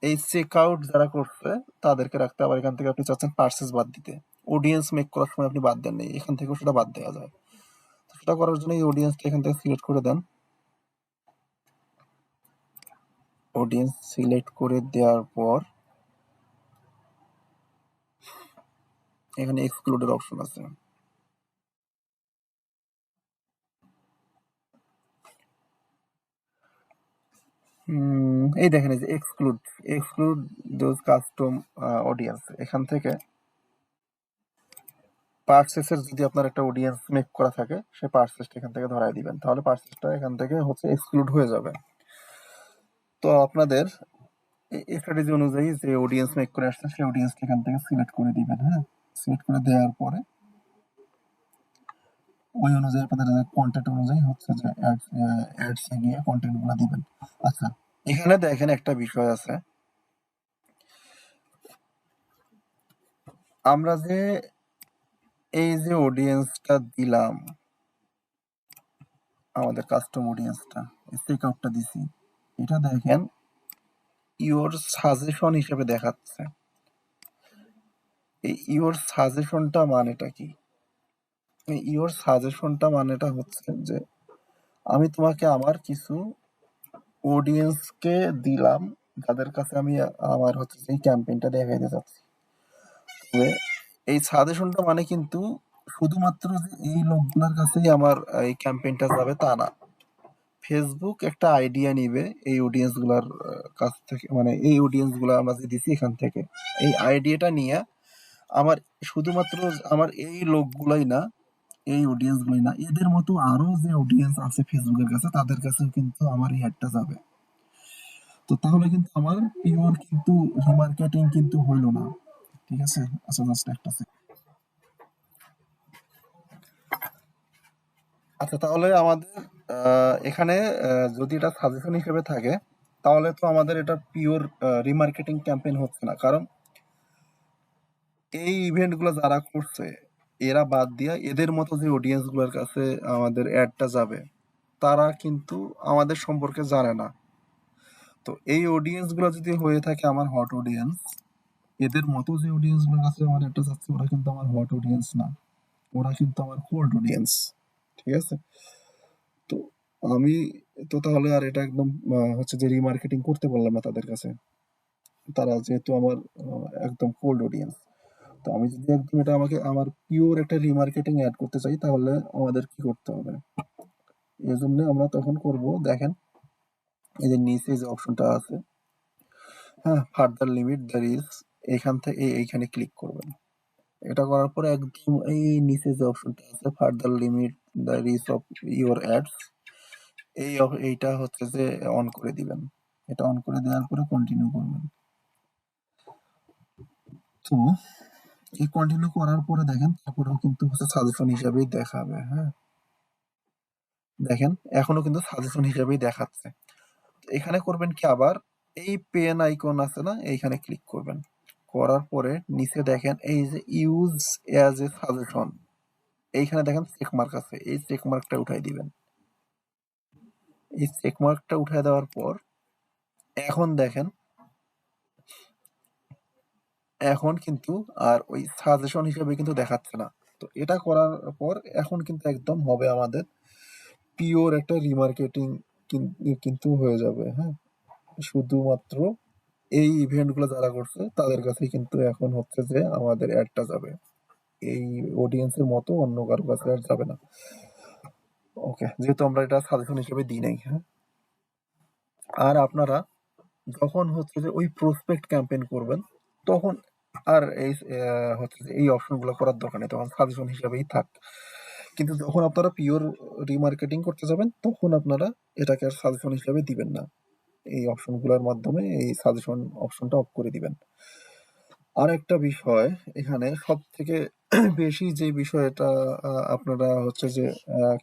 এই চেক আউট যারা করছে তাদেরকে রাখতে, আবার এখান থেকে আপনি চাচ্ছেন পার্সেস বাদ দিতে, অডিয়েন্স মেক করার সময় আপনি বাদ দেন নাই, এখান থেকেও সেটা বাদ দেওয়া যায়। তো সেটা করার জন্য এই অডিয়েন্সটা এখান থেকে সিলেক্ট করে দেন। অডিয়েন্স সিলেক্ট করে দেওয়ার পর এখানে এক্সক্লুডের অপশন আছে। এই দেখেন, এই যে exclude, exclude those custom audience, এখান থেকে পার্সেসের যদি আপনার একটা অডিয়েন্স মেক করা থাকে, সেই পার্সেসটা এখান থেকে ধরায় দিবেন, তাহলে পার্সেসটা এখান থেকে হচ্ছে এক্সক্লুড হয়ে যাবে। তো আপনাদের স্ট্র্যাটেজি অনুযায়ী যে অডিয়েন্স মেক করে আসছে সেই অডিয়েন্সটা এখান থেকে সিলেক্ট করে দিবেন। হ্যাঁ, সিলেক্ট করে দেওয়ার পরে ওই অনুযায়ী আপনাদের কন্টেন্ট অনুযায়ী হচ্ছে যে অ্যাডসে গিয়ে কন্টেন্ট গুলো দিবেন। আচ্ছা, এখানে দেখেন একটা বিষয় আছে, আমরা যে এই যে অডিয়েন্সটা দিলাম, আমাদের কাস্টম অডিয়েন্সটা চেক আউটটা দিছি, এটা দেখেন ইওর সাজেশন হিসেবে দেখাচ্ছে। এই ইওর সাজেশনটা মানেটা কি? এই ইওর সাজেশনটা মানেটা হচ্ছে যে আমি তোমাকে আমার কিছু অডিয়েন্সকে দিলাম, যাদের কাছে আমি আমার হচ্ছে এই ক্যাম্পেইনটা দেখাইতে চাচ্ছি। তবে এই সাজেশনটা মানে কিন্তু শুধুমাত্র যে এই লোকগুলোর কাছেই আমার এই ক্যাম্পেইনটা যাবে তা না। ফেসবুক একটা আইডিয়া নিবে এই অডিয়েন্স গুলার কাছ থেকে, মানে এই অডিয়েন্স গুলা আমরা যে দিছি এখান থেকে, এই আইডিয়াটা নিয়ে আমার শুধুমাত্র আমার এই লোকগুলাই না, এই অডিয়েন্স গুলোই না, এদের মতো আরো যে অডিয়েন্স আছে ফেসবুকের কাছে, তাদের কাছেও কিন্তু আমার এই অ্যাডটা যাবে। তো তাহলে কিন্তু আমার পিওর কিন্তু রিমার্কেটিং কিন্তু হইলো না। ঠিক আছে? আচ্ছা, জাস্ট একটা second। আচ্ছা, তাহলে আমাদের এখানে যদি এটা সাজেশন হিসেবে থাকে, তাহলে তো আমাদের এটা পিওর রিমার্কেটিং ক্যাম্পেইন হচ্ছে না, কারণ এই ইভেন্ট গুলো যারা করছে এরা বাদ দিয়া এদের মতো যে অডিয়েন্স গুলোর কাছে আমাদের অ্যাডটা যাবে, তারা কিন্তু আমাদের সম্পর্কে জানে না। তো এই অডিয়েন্স গুলো যদি হয়ে থাকে আমার হট অডিয়েন্স, এদের মতো যে অডিয়েন্স গুলোর কাছে আমার অ্যাডটা যাচ্ছে, ওরা কিন্তু আমার হট অডিয়েন্স না, ওরা কিন্তু আমার কোল্ড অডিয়েন্স। ঠিক আছে? তো আমি তো তাহলে আর এটা একদম হচ্ছে যে রিমার্কেটিং করতে পারলাম না তাদের কাছে, তারা যেহেতু আমার একদম কোল্ড অডিয়েন্স। তো আমি যদি একদম এটা আমাকে আমার পিওর একটা রিমার্কেটিং অ্যাড করতে চাই, তাহলে আমাদের কি করতে হবে? এই জন্য আমরা তখন করব, দেখেন এই যে নিচে যে অপশনটা আছে, হ্যাঁ, ফার্দার লিমিট দ্য রিচ, এখান থেকে এইখানে ক্লিক করবেন। এটা করার পরে একদম এই নিচে যে অপশনটা আছে, further limit the reach of your ads, এইটা হচ্ছে যে অন করে দিবেন। এটা অন করে দেওয়ার পরে কন্টিনিউ করবেন। তো এই কন্টিনিউ করার পরে দেখেন তারপরেও কিন্তু হচ্ছে সাজেশন হিসাবেই দেখাবে। হ্যাঁ, দেখেন এখনো কিন্তু সাজেশন হিসাবেই দেখাচ্ছে। এখানে করবেন কি, আবার এই পেন আইকন আছে না, এইখানে ক্লিক করবেন। করার পরে নিচে দেখেন এই যে ইউজ অ্যাজ এ সাজেশন, এইখানে দেখেন চেক মার্ক আছে, এই চেক মার্কটা উঠাই দিবেন। এই চেক মার্কটা উঠাই দেওয়ার পর এখন দেখেন, এখন কিন্তু আর ওই সাজেশন হিসেবে কিন্তু দেখাচ্ছে না। তো এটা করার পর এখন কিন্তু একদম হবে আমাদের পিওর একটা রিমার্কেটিং কিন্তু হয়ে যাবে। হ্যাঁ, শুধুমাত্র এই ইভেন্ট গুলো যারা করছে তাদের কাছেই কিন্তু এখন হচ্ছে যে আমাদের অ্যাডটা যাবে, এই অডিয়েন্সের মতো অন্য কারো কাছে আর যাবে না। ওকে, যেহেতু আমরা এটা সাজেশন হিসেবে দিই নাই। হ্যাঁ, আর আপনারা যখন হচ্ছে যে ওই প্রসপেক্ট ক্যাম্পেইন করবেন, তখন আর এই হচ্ছে যে এই অপশনগুলো করার দরকার নেই, তখন সাজেশন হিসেবেই থাক। কিন্তু যখন আপনারা পিওর রিমার্কেটিং করতে যাবেন, তখন আপনারা এটাকে আর সাজেশন হিসেবে দিবেন না, এই অপশনগুলোর মাধ্যমে এই সাজেশন অপশনটা অফ করে দিবেন। আর একটা বিষয় এখানে সব থেকে বেশি যে বিষয়টা আপনারা হচ্ছে যে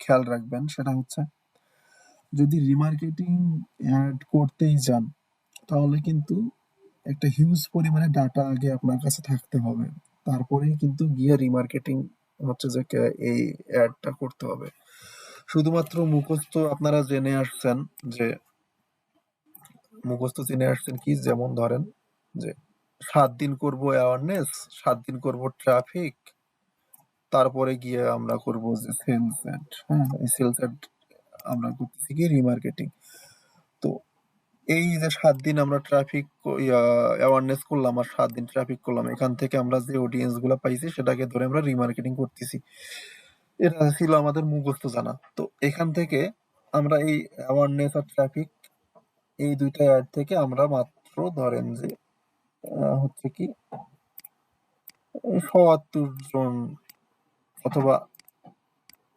খেয়াল রাখবেন, সেটা হচ্ছে যদি রিমার্কেটিং অ্যাড করতেই যান, তাহলে কিন্তু একটা হিউজ পরিমাণে ডাটা আগে আপনার কাছে থাকতে হবে, তারপরেই কিন্তু গিয়ে রিমার্কেটিং হচ্ছে যে এই অ্যাডটা করতে হবে। শুধুমাত্র মুখস্থ আপনারা জেনে আসছেন যে, মুখস্থ জেনে আসছেন কি, যেমন ধরেন যে 7 দিন করব অ্যাওয়ারনেস, 7 দিন করব ট্রাফিক, তারপরে গিয়ে আমরা করব যে সেলস অ্যাড। হ্যাঁ, এই সেলস অ্যাড আমরা করতেছি কি রিমার্কেটিং। তো এই যে 7 দিন আমরা ট্রাফিক অ্যাওয়ারনেস করলাম আর 7 দিন ট্রাফিক করলাম, এখান থেকে আমরা যে অডিয়েন্স গুলা পাইছি সেটাকে ধরে আমরা রিমার্কেটিং করতেছি, এটা ছিল আমাদের মুখস্থ জানা। তো এখান থেকে আমরা এই অ্যাওয়ারনেস আর ট্রাফিক, এই দুইটা অ্যাড থেকে আমরা মাত্র ধরেন যে হচ্ছে কি ৭২ জন অথবা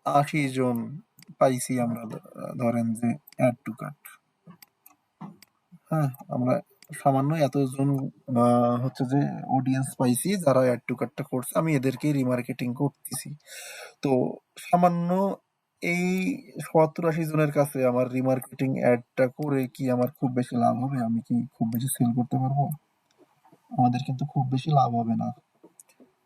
৮০ জন পাইছি আমরা, ধরেন যে অ্যাড টু কার্ট। হ্যাঁ, আমরা সামান্য এতজন হচ্ছে যে অডিয়েন্স পাইছি যারা অ্যাড টু কার্টটা করছে, আমি এদেরকে রিমার্কেটিং করতেছি। তো সামান্য এই ৭০-৮০ জনের কাছে আমার রিমার্কেটিং অ্যাডটা করে কি আমার খুব বেশি লাভ হবে? আমি কি খুব বেশি সেল করতে পারবো? আমাদের কিন্তু খুব বেশি লাভ হবে না।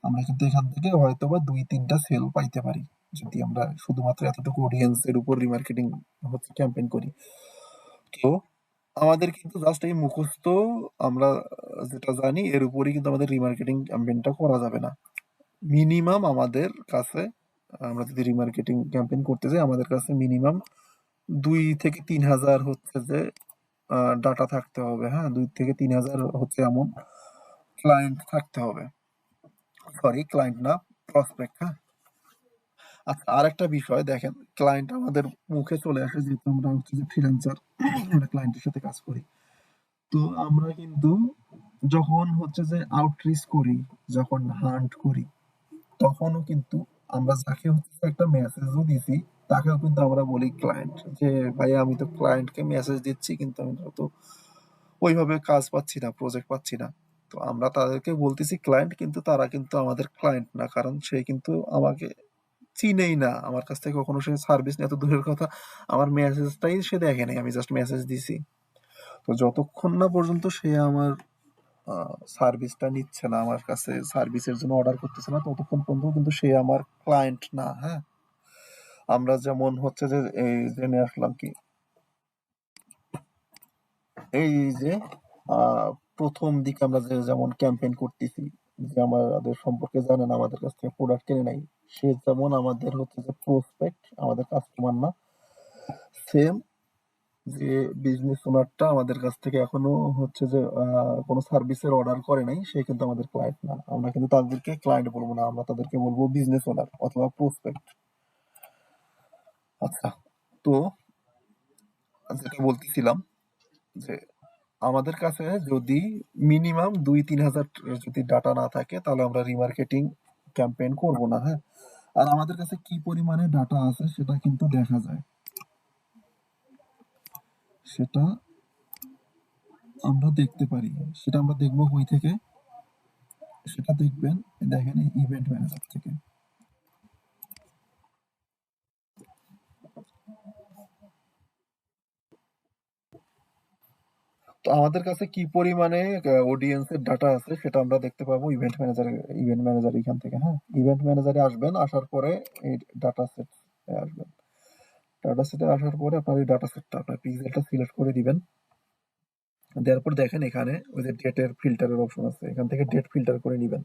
আমরা কিন্তু এখান থেকে হয়তোবা ২-৩টা সেল পাইতে পারি যদি আমরা শুধুমাত্র এতটুকু অডিয়েন্সের উপর রিমার্কেটিং হচ্ছে ক্যাম্পেইন করি। তো আমাদের কিন্তু জাস্ট এই মুখস্থ আমরা যেটা জানি এর উপরই কিন্তু আমাদের রিমার্কেটিং ক্যাম্পেইনটা করা যাবে না। মিনিমাম আমাদের কাছে, আমরা যদি রিমার্কেটিং ক্যাম্পেইন করতে যাই, আমাদের কাছে মিনিমাম ২ থেকে ৩ হাজার হচ্ছে যে ডাটা থাকতে হবে। হ্যাঁ, ২ থেকে ৩ হাজার হচ্ছে এমন ক্লায়েন্ট থাকতে হবে। সরি, ক্লায়েন্ট না, প্রসপেক্ট। হ্যাঁ, আচ্ছা, আরেকটা বিষয় দেখেন, ক্লায়েন্ট আমাদের মুখে চলে আসে যেহেতু আমরা হচ্ছে যে ফ্রিল্যান্সার, আমরা ক্লায়েন্টের সাথে কাজ করি। তো আমরা কিন্তু যখন হচ্ছে যে আউটরিচ করি, যখন হান্ট করি, তখনও কিন্তু আমরা যাকে হচ্ছে যে একটা মেসেজও দিছি তাকেও কিন্তু আমরা বলি ক্লায়েন্ট, যে ভাই আমি তো ক্লায়েন্টকে মেসেজ দিচ্ছি কিন্তু আমি তো ওইভাবে কাজ পাচ্ছি না, প্রজেক্ট পাচ্ছি না। তো আমরা তাদেরকে বলতেছি ক্লায়েন্ট, কিন্তু তারা কিন্তু আমাদের ক্লায়েন্ট না, কারণ সে কিন্তু আমাকে চিনেই না, আমার কাছ থেকে কখনো সে সার্ভিস নেই, এত দূরের কথা আমার মেসেজটাই সে দেখে নাই, আমি জাস্ট মেসেজ দিছি। তো যতক্ষণ না পর্যন্ত সে আমার সার্ভিসটা নিচ্ছে না, আমার কাছে সার্ভিসের জন্য অর্ডার করতেছে না, ততক্ষণ পর্যন্ত কিন্তু সে আমার ক্লায়েন্ট না। হ্যাঁ, আমরা যেমন হচ্ছে যে এই জেনে আসলাম কি, এই যে আহ, প্রথম দিকে আমরা যে যেমন ক্যাম্পেইন করতেছি, যে আমাদের সম্পর্কে জানে না, আমাদের কাছ থেকে প্রোডাক্ট কিনে নাই, সে যেমন আমাদের হচ্ছে যে প্রসপেক্ট, আমাদের কাস্টমার না, সেম যে বিজনেস ওনারটা আমাদের কাছ থেকে এখনো হচ্ছে যে কোনো সার্ভিসের অর্ডার করে নাই, সে কিন্তু আমাদের ক্লায়েন্ট না। আমরা কিন্তু তাদেরকে ক্লায়েন্ট বলবো না, আমরা তাদেরকে বলবো বিজনেস ওনার অথবা প্রসপেক্ট। আচ্ছা, তো যেটা বলতেছিলাম যে আমাদের কাছে যদি মিনিমাম ২-৩ হাজার যদি ডাটা না থাকে তাহলে আমরা রিমার্কেটিং ক্যাম্পেইন করব না। হ্যাঁ, আর আমাদের কাছে কি পরিমাণে ডাটা আছে সেটা কিন্তু দেখা যায়, সেটা আমরা দেখতে পারি। সেটা আমরা দেখবো বই থেকে, সেটা দেখবেন, দেখেন এই ইভেন্ট ম্যানেজার থেকে। তো আমাদের কাছে কি পরিমাণে অডিয়েন্সের ডাটা আছে সেটা আমরা দেখতে পাবো ইভেন্ট ম্যানেজার এখান থেকে। হ্যাঁ, ইভেন্ট ম্যানেজারে আসবেন, আসার পরে এই ডাটা সেট আসবেন। ডাটা সেটে আসার পরে আপনার এই ডাটা সেটটা আপনার পিক্সেলটা সিলেক্ট করে দিবেন। দেওয়ার পর দেখেন এখানে ওই যে ডেটের ফিল্টারের অপশন আছে, এখান থেকে ডেট ফিল্টার করে নিবেন।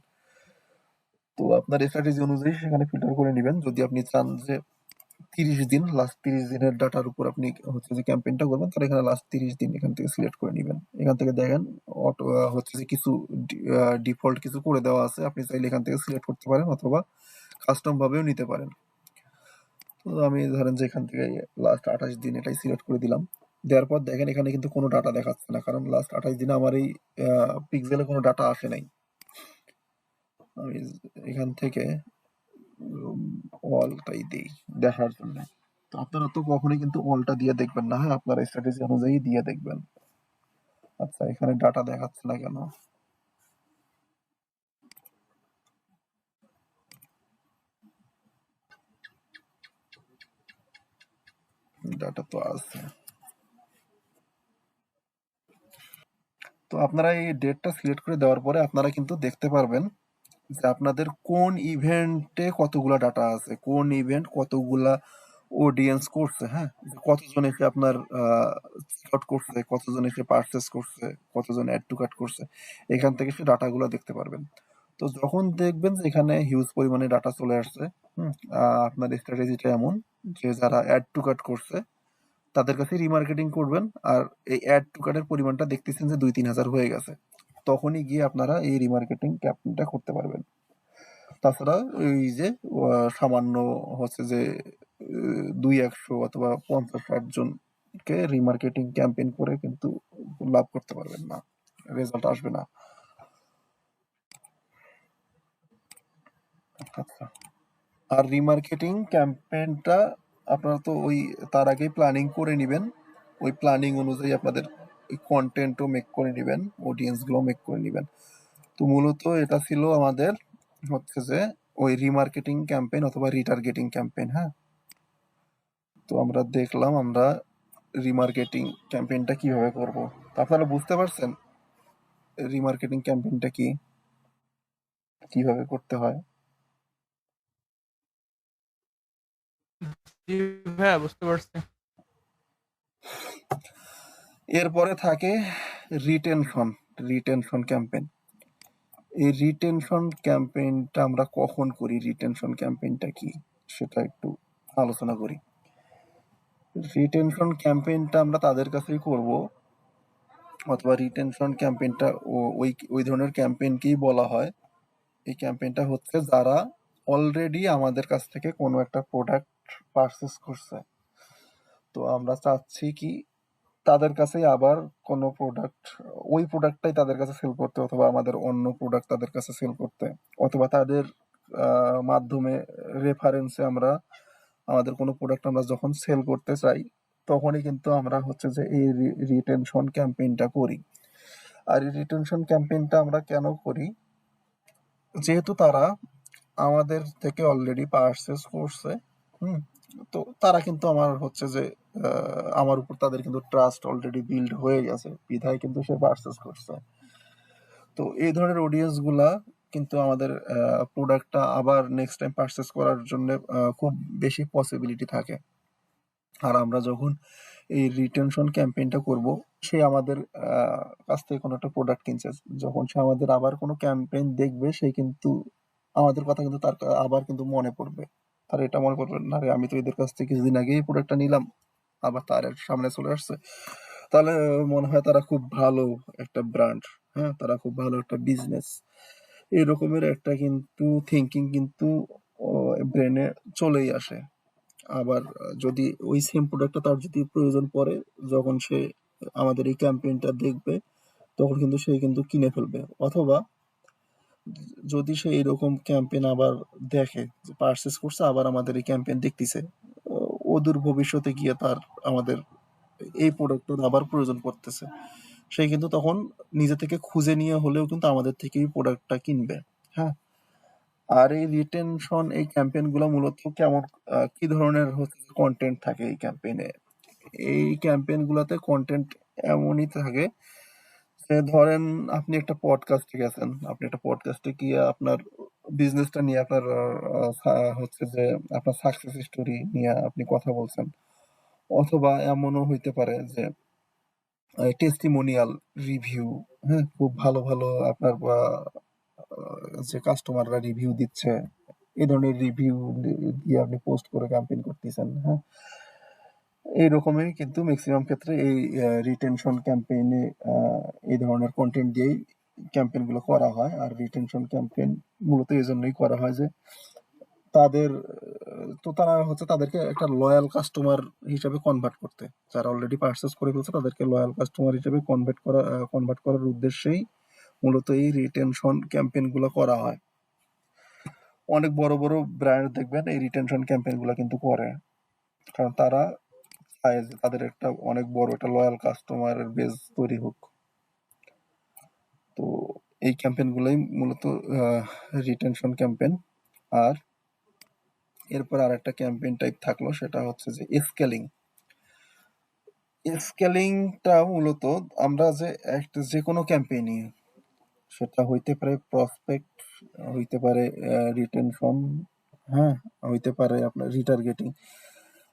তো আপনার স্ট্র্যাটেজি অনুযায়ী সেখানে ফিল্টার করে নিবেন। যদি আপনি চান যে ৩০ দিন, লাস্ট ৩০ দিনের ডাটার উপর আপনি হচ্ছে যে ক্যাম্পেইনটা করবেন, তাহলে এখানে লাস্ট ৩০ দিন এখান থেকে সিলেক্ট করে নিবেন। এখান থেকে দেখেন অটো হচ্ছে যে কিছু ডিফল্ট কিছু করে দেওয়া আছে, আপনি চাইলে এখান থেকে সিলেক্ট করতে পারেন অথবা কাস্টম ভাবেও নিতে পারেন। তো আমি ধরেন যে এখান থেকে লাস্ট ২৮ দিন এটাই সিলেক্ট করে দিলাম। দেওয়ার পর দেখেন এখানে কিন্তু কোনো ডাটা দেখাচ্ছে না, কারণ লাস্ট ২৮ দিনে আমার এই পিক্সেলে কোনো ডাটা আসে নাই। আমি এখান থেকে অলটাই দিই দেখার জন্য। তো আপনারা তো কখনোই কিন্তু অলটা দিয়ে দেখবেন না। হ্যাঁ, আপনার স্ট্র্যাটেজি অনুযায়ী দিয়ে দেখবেন। আচ্ছা, এখানে ডাটা দেখাচ্ছে না কেন? ডাটা তো আছে। তো আপনারা এই ডেটটা সিলেক্ট করে দেওয়ার পরে আপনারা কিন্তু দেখতে পারবেন যে আপনাদের কোন ইভেন্টে কতগুলা ডাটা আছে, কোন ইভেন্ট কতগুলা অডিয়েন্স করছে। হ্যাঁ, যে কতজন এসে আপনার চেক আউট করছে, কতজন এসে পারচেস করছে, কতজন অ্যাড টু কার্ট করছে, এখান থেকে সে ডাটাগুলো দেখতে পারবেন। তো যখন দেখবেন যে এখানে হিউজ পরিমাণে ডাটা চলে আসছে, হুম, আপনার স্ট্র্যাটেজিটা এমন যে যারা অ্যাড টু কার্ট করছে তাদের কাছে রিমার্কেটিং করবেন, আর এই অ্যাড টু কার্টের পরিমাণটা দেখতেছেন যে ২-৩ হাজার হয়ে গেছে, তখনই গিয়ে আপনারা এই রিমার্কেটিং ক্যাম্পেইনটা করতে পারবেন। তাছাড়া এই যে সামান্য হচ্ছে যে ২-১০০ অথবা ৫০-৬০ জনকে রিমার্কেটিং ক্যাম্পেইন করে কিন্তু লাভ করতে পারবেন না, রেজাল্ট আসবে না। আচ্ছা, আর রিমার্কেটিং ক্যাম্পেইনটা আপনারা তো ওই তার আগেই প্ল্যানিং করে নিবেন। ওই প্ল্যানিং অনুযায়ী আপনাদের ওই কন্টেন্টও মেক করে নিবেন, অডিয়েন্সগুলো মেক করে নিবেন। তো মূলত এটা ছিল আমাদের হচ্ছে যে ওই রিমার্কেটিং ক্যাম্পেইন অথবা রিটার্গেটিং ক্যাম্পেইন, হ্যাঁ? তো আমরা দেখলাম আমরা রিমার্কেটিং ক্যাম্পেইনটা কিভাবে করব। তো আপনারা বুঝতে পারছেন রিমার্কেটিং ক্যাম্পেইনটা কি, কিভাবে করতে হয়? জি ভাইয়া, বুঝতে পারছি। এরপরে থাকে রিটেনশন, রিটেনশন ক্যাম্পেইন। এই রিটেনশন ক্যাম্পেইনটা আমরা কখন করি, রিটেনশন ক্যাম্পেইনটা কি সেটা একটু আলোচনা করি। রিটেনশন ক্যাম্পেইনটা আমরা তাদের কাছেই করব, অথবা রিটেনশন ক্যাম্পেইনটা ওই ওই ধরনের ক্যাম্পেইনকেই বলা হয়। এই ক্যাম্পেইনটা হচ্ছে যারা অলরেডি আমাদের কাছ থেকে কোনো একটা প্রোডাক্ট পারচেস করছে। তো আমরা চাচ্ছি কি তাদের কাছেই আবার কোনো প্রোডাক্ট, ওই প্রোডাক্টটাই তাদের কাছে সেল করতে, অথবা আমাদের অন্য প্রোডাক্ট তাদের কাছে সেল করতে, অথবা তাদের মাধ্যমে রেফারেন্সে আমরা আমাদের কোনো প্রোডাক্ট আমরা যখন সেল করতে চাই তখনই কিন্তু আমরা হচ্ছে যে এই রিটেনশন ক্যাম্পেইনটা করি। আর এই রিটেনশন ক্যাম্পেইনটা আমরা কেন করি, যেহেতু তারা আমাদের থেকে অলরেডি পারচেস করছে, হুম, তো তারা কিন্তু আমার হচ্ছে যে আমার উপর তাদের কিন্তু ট্রাস্ট অলরেডি বিল্ড হয়ে গেছে, বিধায় কিন্তু সে পারচেস করছে। তো এই ধরনের অডিয়েন্স গুলা কিন্তু আমাদের প্রোডাক্টটা আবার নেক্সট টাইম পারচেস করার জন্য খুব বেশি পসিবিলিটি থাকে। আর আমরা যখন এই রিটেনশন ক্যাম্পেইনটা করব, সে আমাদের কাছ থেকে কোনো একটা প্রোডাক্ট কিনছে, যখন সে আমাদের আবার কোনো ক্যাম্পেইন দেখবে সে কিন্তু আমাদের কথা কিন্তু তার আবার কিন্তু মনে পড়বে। তার এটা মনে পড়বে, না রে আমি তো এদের কাছ থেকে কিছুদিন আগেই প্রোডাক্টটা নিলাম, আবার তার সামনে চলে আসছে। তাহলে মনে হয় তারা খুব ভালো একটা ব্র্যান্ড, হ্যাঁ, তারা খুব ভালো একটা বিজনেস, এরকমের একটা কিন্তু থিঙ্কিং কিন্তু ব্রেনে চলেই আসে। আবার যদি ওই সেম প্রোডাক্টটা তার যদি প্রয়োজন পড়ে, যখন সে আমাদের এই ক্যাম্পেইনটা দেখবে তখন কিন্তু সে কিন্তু কিনে ফেলবে। অথবা যদি সে এরকম ক্যাম্পেইন আবার দেখে যে পারচেস করছে আবার আমাদের এই ক্যাম্পেইন দেখতেছে, অদূর ভবিষ্যতে গিয়ে তার আমাদের এই প্রোডাক্টের আবার প্রয়োজন পড়তেছে, সে কিন্তু তখন নিজে থেকে খুঁজে নিয়ে হলেও কিন্তু আমাদের থেকেই প্রোডাক্টটা কিনবে, হ্যাঁ। আর এই রিটেনশন এই ক্যাম্পেইন গুলো মূলত কেমন, কি ধরনের হচ্ছে কন্টেন্ট থাকে এই ক্যাম্পেইনে? এই ক্যাম্পেইন গুলাতে কন্টেন্ট এমনই থাকে যে ধরেন আপনি একটা পডকাস্টে গেছেন, আপনি একটা পডকাস্টে গিয়ে আপনার বিজনেসটা নিয়ে আপনার হচ্ছে যে আপনার সাকসেস স্টোরি নিয়ে আপনি কথা বলছেন, অথবা এমনও হইতে পারে যে টেস্টিমোনিয়াল রিভিউ, হ্যাঁ, খুব ভালো ভালো আপনার যে কাস্টমাররা রিভিউ দিচ্ছে, এই ধরনের রিভিউ দিয়ে আপনি পোস্ট করে ক্যাম্পেইন করতেছেন, হ্যাঁ। এইরকমই কিন্তু ম্যাক্সিমাম ক্ষেত্রে এই রিটেনশন ক্যাম্পেইনে এই ধরনের কন্টেন্ট দিয়েই ক্যাম্পেইন গুলো করা হয়। আর রিটেনশন ক্যাম্পেইন মূলত এই জন্যই করা হয় যে তাদের তো তারা হচ্ছে তাদেরকে একটা লয়াল কাস্টমার হিসেবে কনভার্ট করতে, যারা অলরেডি পারচেস করে ফেলছে তাদেরকে লয়াল কাস্টমার হিসেবে কনভার্ট করার উদ্দেশ্যেই মূলত এই রিটেনশন ক্যাম্পেইন গুলো করা হয়। অনেক বড় বড় ব্র্যান্ড দেখবেন এই রিটেনশন ক্যাম্পেইন গুলো কিন্তু করে, কারণ তারা চায় যে তাদের একটা অনেক বড় একটা লয়াল কাস্টমারের বেস তৈরি হোক। তো এই ক্যাম্পেইন গুলোই মূলত রিটেনশন ক্যাম্পেইন। আর এরপর আর একটা ক্যাম্পেইন টাইপ থাকলো, সেটা হচ্ছে যে স্কেলিং। স্কেলিংটা মূলত আমরা যে একটা যে কোনো ক্যাম্পেইনই, সেটা হইতে পারে প্রসপেক্ট, হইতে পারে রিটেনশন, হ্যাঁ, হইতে পারে আপনার রিটার্গেটিং।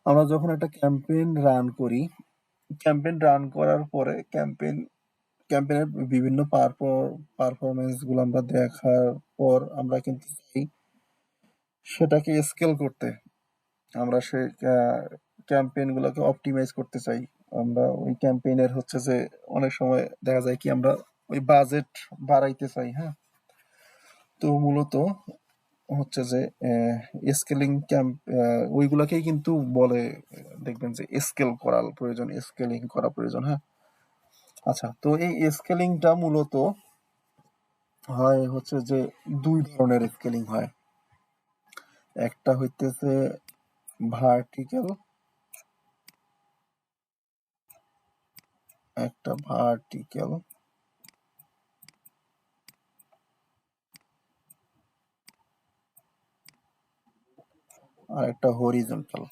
আমরা যখন একটা ক্যাম্পেইন রান করি, ক্যাম্পেইন রান করার পরে ক্যাম্পেইনের বিভিন্ন পারফরমেন্স গুলো আমরা দেখার পর আমরা কিন্তু চাই সেটাকে স্কেল করতে, আমরা সে ক্যাম্পেইন গুলোকে অপটিমাইজ করতে চাই। আমরা ওই ক্যাম্পেইনের হচ্ছে যে অনেক সময় দেখা যায় কি আমরা ওই বাজেট বাড়াইতে চাই, হ্যাঁ। তো মূলত হচ্ছে যে স্কেলিং ওইগুলাকেই কিন্তু বলে, দেখবেন যে স্কেল করা প্রয়োজন, স্কেলিং করা প্রয়োজন, হ্যাঁ। আচ্ছা, তো এই স্কেলিংটা মূলত হয় হচ্ছে যে দুই ধরনের স্কেলিং হয়। একটা হইতেছে ভার্টিক্যাল, আর একটা হরিজন্টাল।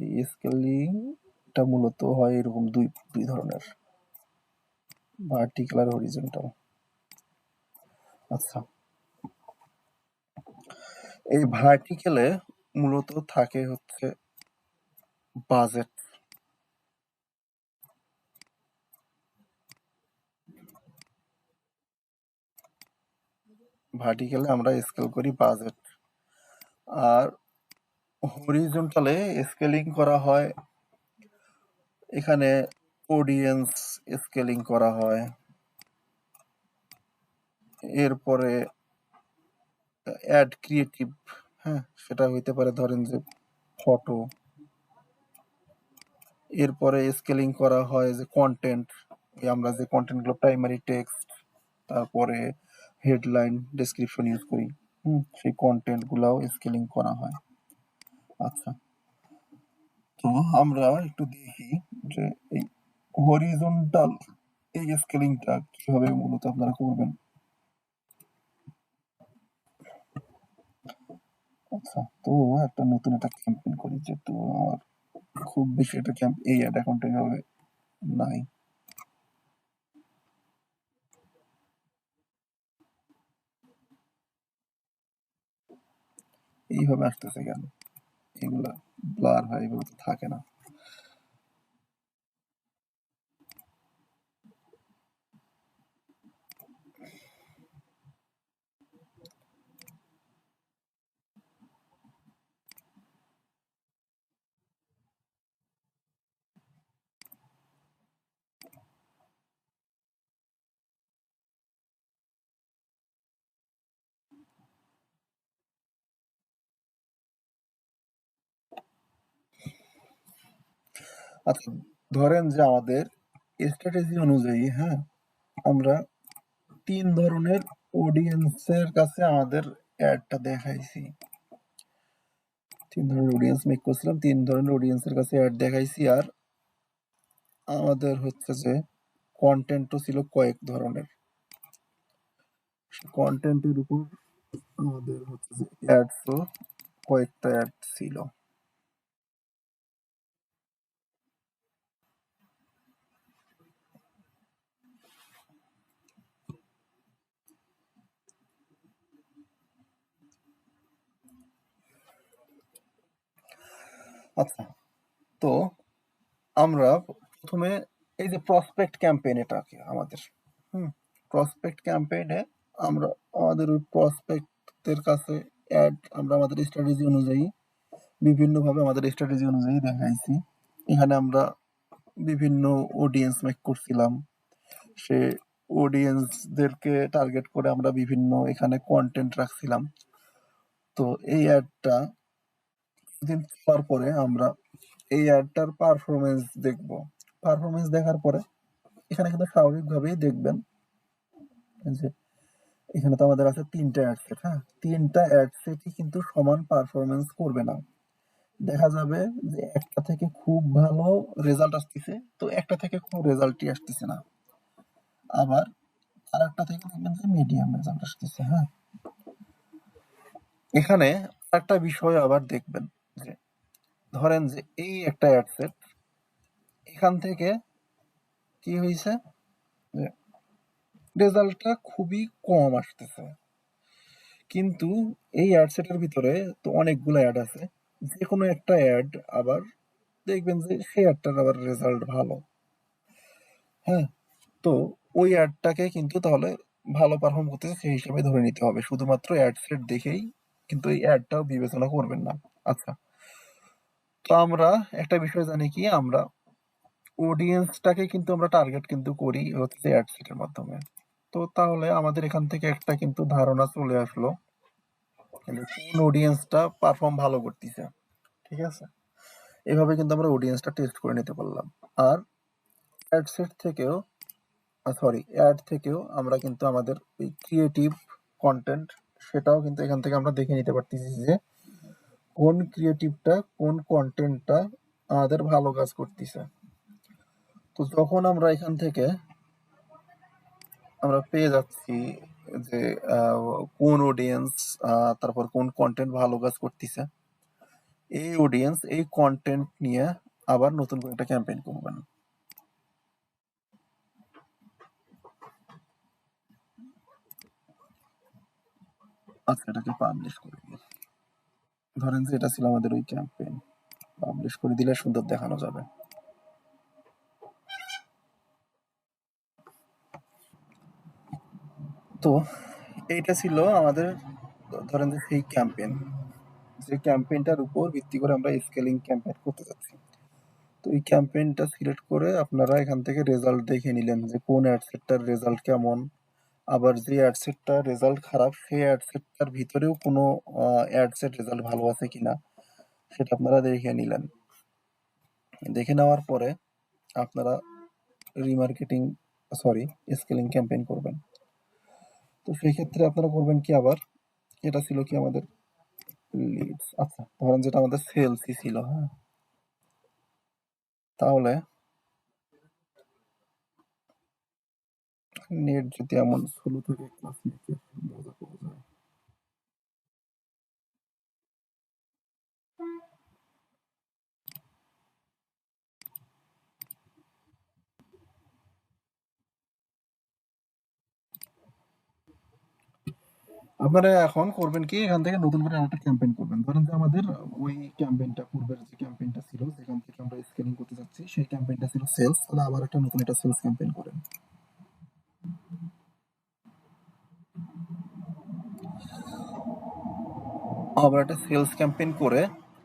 এই স্কেলিংটা মূলত হয় এরকম দুই ধরনের, ভার্টিক্যাল আর হরিজন্টাল। আচ্ছা, এই ভার্টিক্যালে মূলত থাকে হচ্ছে বাজেট। ভার্টিক্যালে আমরা স্কেল করি বাজেট, আর হরিজন্টালে স্কেলিং করা হয়, এখানে অডিয়েন্স স্কেলিং করা হয়, এরপরে অ্যাড ক্রিয়েটিভ, হ্যাঁ সেটা হইতে পারে ধরেন যে ফটো, এরপরে স্কেলিং করা হয় যে কন্টেন্ট, আমরা যে কন্টেন্টগুলো প্রাইমারি টেক্সট, তারপরে হেডলাইন ডেসক্রিপশন ইউজ করি, সেই কন্টেন্ট গুলাও স্কেলিং করা হয়। আচ্ছা, তো আমরা একটু দেখি যে এই হরিজন্টাল এই স্কেলিংটা কিভাবে মূলত আপনারা করবেন। আচ্ছা, তো একটা নতুন একটা ক্যাম্পেইন করি, যেহেতু আমার খুব বেশি একটা এই অ্যাড অ্যাকাউন্টে এভাবে নাই। এইভাবে আসতেছে কেন, এগুলা ব্লার হয়, এগুলো তো থাকে না। আচ্ছা, ধরেন যে আমাদের স্ট্র্যাটেজি অনুযায়ী, হ্যাঁ, আমরা 3 ধরনের অডিয়েন্সের কাছে আমাদের অ্যাডটা দেখাইছি। 3 ধরনের অডিয়েন্স মেক করছিলাম, 3 ধরনের অডিয়েন্সের কাছে অ্যাড দেখাইছি, আর আমাদের হচ্ছে যে কন্টেন্টও ছিল কয়েক ধরনের। কন্টেন্টের উপর আমাদের হচ্ছে যে অ্যাডসও কয়েকটা অ্যাড ছিল। আচ্ছা, তো আমরা প্রথমে এই যে প্রসপেক্ট ক্যাম্পেইন, এটাকে আমাদের প্রসপেক্ট ক্যাম্পেইনে আমরা আমাদের ওই প্রসপেক্টদের কাছে অ্যাড আমরা আমাদের স্ট্র্যাটেজি অনুযায়ী বিভিন্নভাবে আমাদের স্ট্র্যাটেজি অনুযায়ী দেখাইছি। এখানে আমরা বিভিন্ন অডিয়েন্স মেক করছিলাম, সে অডিয়েন্সদেরকে টার্গেট করে আমরা বিভিন্ন এখানে কন্টেন্ট রাখছিলাম। তো এই অ্যাডটা কিছুদিন চলার পরে আমরা এই অ্যাডটার পারফরমেন্স দেখব। পারফরমেন্স দেখার পরে এখানে কিন্তু স্বাভাবিকভাবেই দেখবেন যে এখানে তো আমাদের আছে 3টা অ্যাড সেট, হ্যাঁ, 3টা অ্যাড সেটই কিন্তু সমান পারফরমেন্স করবে না। দেখা যাবে যে একটা থেকে খুব ভালো রেজাল্ট আসতেছে, তো একটা থেকে কোনো রেজাল্টই আসতেছে না, আবার আর একটা থেকে দেখবেন যে মিডিয়াম রেজাল্ট আসতেছে। হ্যাঁ, এখানে একটা বিষয় আবার দেখবেন যে ধরেন যে এই একটা অ্যাড সেট, এখান থেকে কি হয়েছে যে রেজাল্টটা খুবই কম আসতেছে, কিন্তু এই অ্যাড সেটের ভিতরে তো অনেকগুলো অ্যাড আছে, যে কোনো একটা অ্যাড আবার দেখবেন যে সেই অ্যাডটার আবার রেজাল্ট ভালো। হ্যাঁ, তো ওই অ্যাডটাকে কিন্তু তাহলে ভালো পারফর্ম করতেছে সেই হিসাবে ধরে নিতে হবে, শুধুমাত্র অ্যাড সেট দেখেই কিন্তু এই অ্যাডটাও বিবেচনা করবেন না। আচ্ছা, তো আমরা একটা বিষয় জানি কি, আমরা অডিয়েন্সটাকে কিন্তু আমরা টার্গেট কিন্তু করি হচ্ছে অ্যাড সেটের মাধ্যমে। তো তাহলে আমাদের এখান থেকে একটা কিন্তু ধারণা চলে আসলো যে কোন অডিয়েন্সটা পারফর্ম ভালো করতেছে, ঠিক আছে? এভাবে কিন্তু আমরা অডিয়েন্সটা টেস্ট করে নিতে পারলাম। আর অ্যাডসেট থেকেও অ্যাড থেকেও আমরা কিন্তু আমাদের এই ক্রিয়েটিভ কন্টেন্ট সেটাও কিন্তু এখান থেকে আমরা দেখে নিতে পারতেছি যে কোন ক্রিয়েটিভটা কোন কন্টেন্টটা আমাদের ভালো কাজ করতেছে। তো যখন আমরা এখান থেকে আমরা পেয়ে যাচ্ছি যে কোন অডিয়েন্স তারপর কোন কন্টেন্ট ভালো কাজ করতেছে, এই অডিয়েন্স এই কন্টেন্ট নিয়ে আবার নতুন করে একটা ক্যাম্পেইন করবেন। আচ্ছা, এটাকে পাবলিশ করে দিই। ধরেন যে এটা ছিল আমাদের ওই ক্যাম্পেইন, পাবলিশ করে দিলে সুন্দর দেখানো যাবে। তো এইটা ছিল আমাদের, ধরেন যে সেই ক্যাম্পেইন, যে ক্যাম্পেইনটার উপর ভিত্তি করে আমরা স্কেলিং ক্যাম্পেইন করতে যাচ্ছি। তো এই ক্যাম্পেইনটা সিলেক্ট করে আপনারা এখান থেকে রেজাল্ট দেখে নিলেন যে কোন অ্যাডসেটটার রেজাল্ট কেমন। আবার যে অ্যাডসেটটার রেজাল্ট খারাপ সেই অ্যাডসেটটার ভিতরেও কোনো অ্যাডসেট রেজাল্ট ভালো আছে কিনা সেটা আপনারা দেখে নিলেন। দেখে নেওয়ার পরে আপনারা রিমার্কেটিং স্কেলিং ক্যাম্পেইন করবেন। তো সেই ক্ষেত্রে আপনারা করবেন কি, আবার এটা ছিল কি আমাদের লিডস, আচ্ছা ধরেন যেটা আমাদের সেলসই ছিল, হ্যাঁ। তাহলে নেট যদি এমন স্লো থাকে ক্লাস নিতে মজা পাওয়া যায়। আপনারা এখন করবেন কি, এখান থেকে নতুন করে আরেকটা ক্যাম্পেইন করবেন। ধরেন যে আমাদের ওই ক্যাম্পেইনটা, পূর্বের যে ক্যাম্পেইনটা ছিল যেখান থেকে আমরা স্কেলিং করতে যাচ্ছি সেই ক্যাম্পেইনটা ছিল সেলস, তাহলে আবার একটা নতুন একটা সেলস ক্যাম্পেইন করেন। আবার একটা সেলস ক্যাম্পেইন করে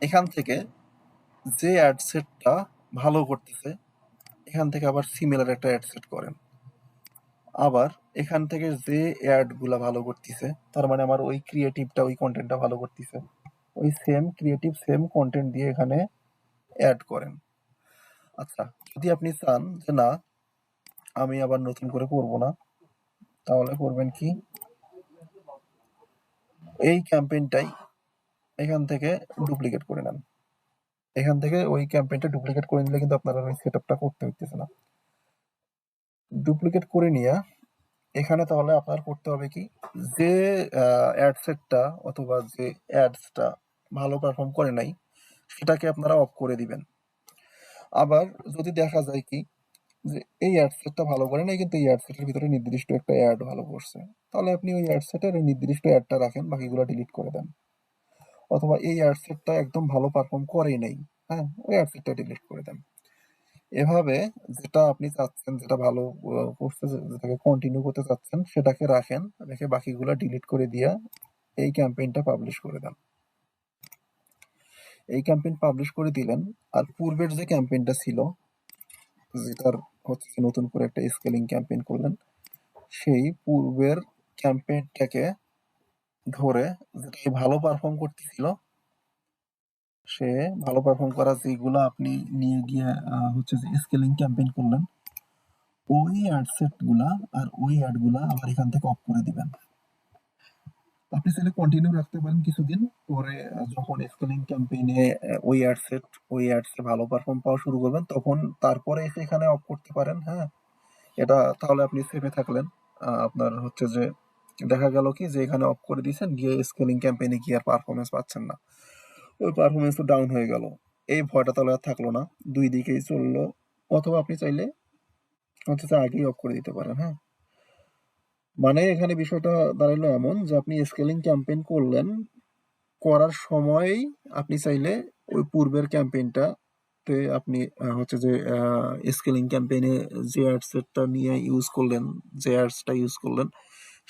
এখান থেকে যে অ্যাডসেটটা ভালো করতেছে এখান থেকে আবার সিমিলার একটা অ্যাডসেট করেন। আবার এখান থেকে যে অ্যাড গুলা ভালো করতেছে, তার মানে আমার ওই ক্রিয়েটিভটা ওই কন্টেন্টটা ভালো করতেছে, ওই সেম ক্রিয়েটিভ সেম কন্টেন্ট দিয়ে এখানে অ্যাড করেন। আচ্ছা, যদি আপনি চান যে না আমি আবার নতুন করে করব না, তাহলে করবেন কি, এই ক্যাম্পেইনটাই এখান থেকে ডুপ্লিকেট করে নেন। এখান থেকে ওই ক্যাম্পেইনটা ডুপ্লিকেট করে নিলে কিন্তু আপনারা ওই সেটআপটা করতে হইতেছে না। ডুপ্লিকেট করে নিয়ে এখানে তাহলে আপনার করতে হবে কি, যে অ্যাড সেটটা অথবা যে অ্যাডসটা ভালো পারফর্ম করে নাই সেটাকে আপনারা অফ করে দিবেন। আবার যদি দেখা যায় কি যে এই অ্যাড সেটটা ভালো করে নাই কিন্তু এই অ্যাড সেটের ভিতরে নির্দিষ্ট একটা অ্যাড ভালো করছে, তাহলে আপনি ওই অ্যাড সেটের ওই নির্দিষ্ট অ্যাডটা রাখেন, বাকিগুলো ডিলিট করে দেন। অথবা এই অ্যাড সেটটা একদম ভালো পারফর্ম করেই নাই, হ্যাঁ, ওই অ্যাড সেটটা ডিলিট করে দেন। এভাবে যেটা আপনি চাচ্ছেন, যেটা ভালো করছে, যেটাকে কন্টিনিউ করতে চাচ্ছেন সেটাকে রাখেন, রেখে বাকিগুলো ডিলিট করে দিয়া এই ক্যাম্পেইনটা পাবলিশ করে দেন। এই ক্যাম্পেইন পাবলিশ করে দিলেন। আর পূর্বের যে ক্যাম্পেইনটা ছিল, যেটার হচ্ছে যে নতুন করে একটা স্কেলিং ক্যাম্পেইন করলেন, সেই পূর্বের ক্যাম্পেইনটাকে ধরে যেটা ভালো পারফর্ম করতেছিল, সে ভালো পারফর্ম করা যেগুলো আপনি নিয়ে গিয়ে হচ্ছে যে স্কেলিং ক্যাম্পেইন করলেন, ওই অ্যাডসেট গুলা আর ওই অ্যাড গুলা আবার এখান থেকে অফ করে দিবেন। আপনি চাইলে কন্টিনিউ রাখতে পারেন কিছুদিন পরে, যখন স্কেলিং ক্যাম্পেইনে ওই অ্যাডসে ভালো পারফর্ম পাওয়া শুরু করবেন তখন তারপরে এসে এখানে অফ করতে পারেন, হ্যাঁ। এটা তাহলে আপনি সেভে থাকলেন। আপনার হচ্ছে যে দেখা গেল কি যে এখানে অফ করে দিয়েছেন, গিয়ে স্কেলিং ক্যাম্পেইনে গিয়ে আর পারফরমেন্স পাচ্ছেন না, ওই পারফরমেন্স তো ডাউন হয়ে গেল, এই ভয়টা তাহলে আর থাকলো না, দুই দিকেই চললো। অথবা আপনি চাইলে হচ্ছে যে আগেই অফ করে দিতে পারেন, হ্যাঁ। মানে এখানে বিষয়টা দাঁড়ালো এমন যে আপনি স্কেলিং ক্যাম্পেইন করলেন, করার সময়ই আপনি চাইলে ওই পূর্বের ক্যাম্পেইনটাতে আপনি হচ্ছে যে স্কেলিং ক্যাম্পেইনে যে অ্যাডসেটটা নিয়ে ইউজ করলেন, যে অ্যাডসটা ইউজ করলেন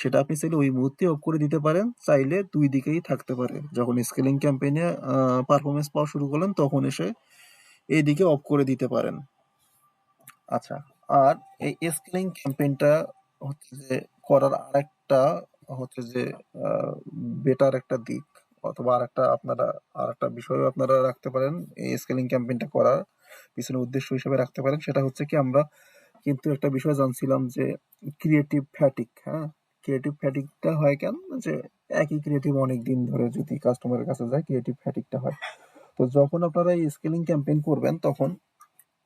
সেটা আপনি চাইলে ওই মুহূর্তে অফ করে দিতে পারেন, চাইলে দুই দিকেই থাকতে পারে। যখন স্কেলিং ক্যাম্পেইনে পারফরমেন্স পাওয়া শুরু করলেন তখন এসে এইদিকে অফ করে দিতে পারেন। আচ্ছা, আর এই স্কেলিং ক্যাম্পেইনটা হচ্ছে যে করার আরেকটা হচ্ছে যে বেটার একটা দিক, অথবা আরেকটা বিষয় আপনারা রাখতে পারেন এই স্কেলিং ক্যাম্পেইনটা করার পিছনে উদ্দেশ্য হিসেবে রাখতে পারেন। সেটা হচ্ছে কি, আমরা কিন্তু একটা বিষয় জানছিলাম যে ক্রিয়েটিভ ফ্যাটিক। হ্যাঁ, ক্রিয়েটিভ ফ্যাটিকটা হয় কেন, যে একই ক্রিয়েটিভ অনেক দিন ধরে যদি কাস্টমারের কাছে যায়, ক্রিয়েটিভ ফ্যাটিকটা হয়। তো যখন আপনারা এই স্কেলিং ক্যাম্পেইন করবেন, তখন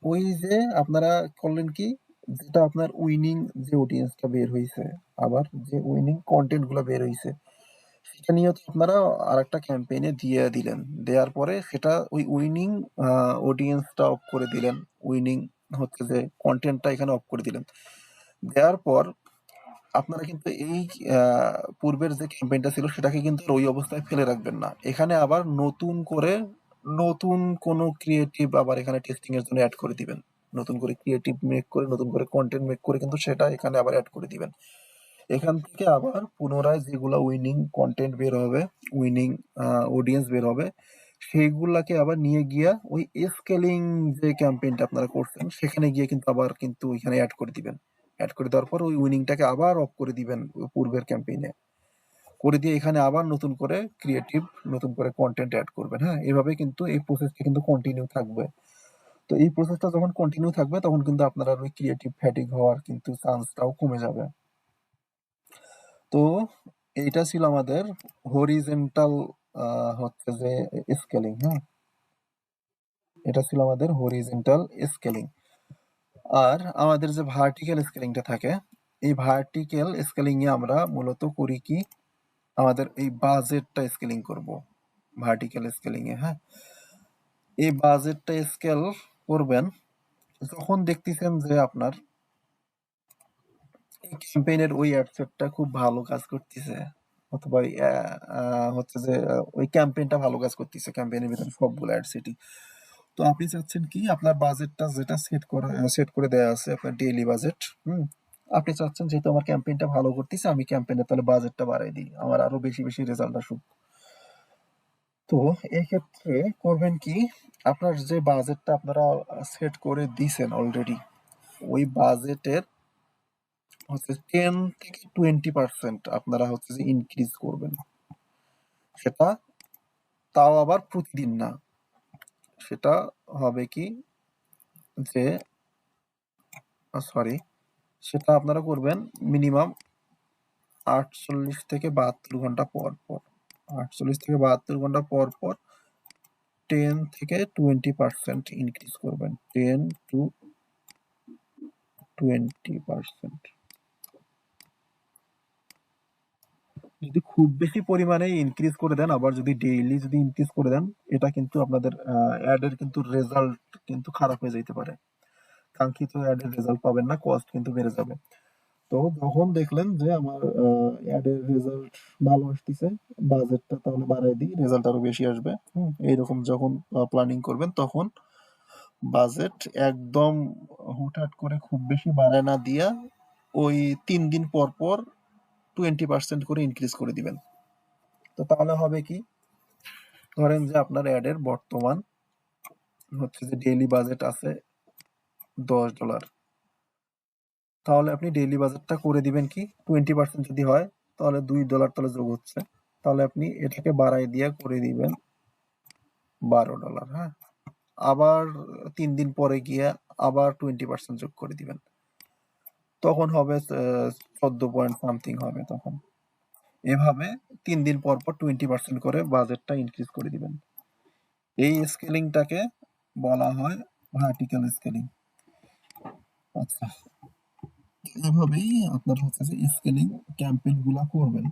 ওই যে আপনারা করলেন কি, যেটা আপনার উইনিং যে অডিয়েন্সটা বের হইছে, আবার যে উইনিং কন্টেন্ট গুলো বের হইছে, সেটা নিয়ে তো আপনারা আরেকটা ক্যাম্পেইনে দিয়ে দিলেন। দেওয়ার পরে সেটা ওই উইনিং অডিয়েন্সটা অফ করে দিলেন, উইনিং হচ্ছে যে কন্টেন্টটা এখানে অফ করে দিলেন। দেওয়ার পর আপনারা কিন্তু এই পূর্বের যে ক্যাম্পেইনটা ছিল সেটাকে কিন্তু আর ওই অবস্থায় ফেলে রাখবেন না। এখানে আবার নতুন কোনো ক্রিয়েটিভ আবার এখানে টেস্টিং এর জন্য অ্যাড করে দিবেন। নতুন করে ক্রিয়েটিভ মেক করে, নতুন করে কন্টেন্ট মেক করে কিন্তু সেটা এখানে আবার অ্যাড করে দিবেন। এখান থেকে আবার পুনরায় যেগুলা উইনিং কন্টেন্ট বের হবে, উইনিং অডিয়েন্স বের হবে, সেইগুলাকে আবার নিয়ে গিয়া ওই স্কেলিং যে ক্যাম্পেইনটা আপনারা করছেন সেখানে গিয়ে কিন্তু আবার কিন্তু ওইখানে অ্যাড করে দিবেন। অ্যাড করে দেওয়ার পর ওই উইনিংটাকে আবার অফ করে দিবেন পূর্বের ক্যাম্পেইনে, করে দিয়ে এখানে আবার নতুন করে ক্রিয়েটিভ, নতুন করে কন্টেন্ট অ্যাড করবেন। হ্যাঁ, এভাবে কিন্তু এই প্রসেসটা কিন্তু কন্টিনিউ থাকবে। তো এই প্রসেসটা যখন কন্টিনিউ থাকবে, তখন কিন্তু আপনার আর ওই ক্রিয়েটিভ ফ্যাটিক হওয়ার কিন্তু চান্সটাও কমে যাবে। তো এইটা ছিল আমাদের হরিজেন্টাল হচ্ছে যে স্কেলিং। হ্যাঁ, এটা ছিল আমাদের হরিজেন্টাল স্কেলিং। আর আমাদের যে ভার্টিক্যাল স্কেলিংটা থাকে, এই ভার্টিক্যাল স্কেলিং এ আমরা মূলত করি কি, আমাদের এই বাজেটটা স্কেলিং করব ভার্টিক্যাল স্কেলিং এ। হ্যাঁ, এই বাজেটটা স্কেল করবেন যখন দেখতেছেন যে আপনার এই ক্যাম্পেইনের ওই অ্যাডসেটটা খুব ভালো কাজ করতেছে, অথবা হচ্ছে যে ওই ক্যাম্পেইনটা ভালো কাজ করতেছে, ক্যাম্পেইনের ভিতরে সবগুলো অ্যাডসেটই। তো আপনি চাচ্ছেন কি, আপনার বাজেটটা যেটা সেট করে দেওয়া আছে, আপনার ডেইলি বাজেট। আপনি চাচ্ছেন যেহেতু আমার ক্যাম্পেইনটা ভালো করতেছে, আমি ক্যাম্পেইনে তাহলে বাজেটটা বাড়াই দিই, আমার আরো বেশি বেশি রেজাল্ট আসুক। তো এক্ষেত্রে করবেন কি, আপনার যে বাজেটটা আপনারা সেট করে দিছেন অলরেডি, ওই বাজেটের হচ্ছে 10 থেকে 20% আপনারা হচ্ছে যে ইনক্রিজ করবেন। সেটা তাও আবার প্রতিদিন না, সেটা হবে কি যে, সরি, সেটা আপনারা করবেন মিনিমাম 48 থেকে 72 ঘন্টা পর পর। 48 থেকে 72 ঘন্টা পর পর 10 থেকে 20% ইনক্রিজ করবেন, 10 to 20%। যদি খুব বেশি পরিমাণে ইনক্রিজ করে দেন, আবার যদি ডেইলি যদি ইনক্রিজ করে দেন, এটা কিন্তু আপনাদের অ্যাডের কিন্তু রেজাল্ট কিন্তু খারাপ হয়ে যেতে পারে, কাঙ্ক্ষিত অ্যাডের রেজাল্ট পাবেন না, কস্ট কিন্তু বেড়ে যাবে। তো যখন দেখলেন যে আমার অ্যাডের রেজাল্ট ভালো আসতেছে, বাজেটটা তাহলে বাড়াই দিই, রেজাল্ট আরো বেশি আসবে। এইরকম যখন প্ল্যানিং করবেন, তখন বাজেট একদম হুটহাট করে খুব বেশি বাড়ায় না দিয়া ওই 3 দিন পর পর 20% করে ইনক্রিজ করে দিবেন। তো তাহলে হবে কি, ধরেন যে আপনার অ্যাডের বর্তমান হচ্ছে যে ডেইলি বাজেট আছে $10, তাহলে আপনি ডেইলি বাজেটটা করে দিবেন কি, 20% যদি হয় তাহলে $2 তাহলে যোগ হচ্ছে, তাহলে আপনি এটাকে বাড়াই দিয়ে করে দিবেন $12। হ্যাঁ, আবার 3 দিন পরে গিয়ে আবার 20% যোগ করে দিবেন, তখন হবে 14 পয়েন্ট সামথিং হবে তখন। এভাবে 3 দিন পর পর 20% করে বাজেটটা ইনক্রিজ করে দিবেন। এই স্কেলিংটাকে বলা হয় ভার্টিক্যাল স্কেলিং। আচ্ছা, এভাবেই আপনার হচ্ছে যে স্কেলিং ক্যাম্পেইন গুলা করবেন।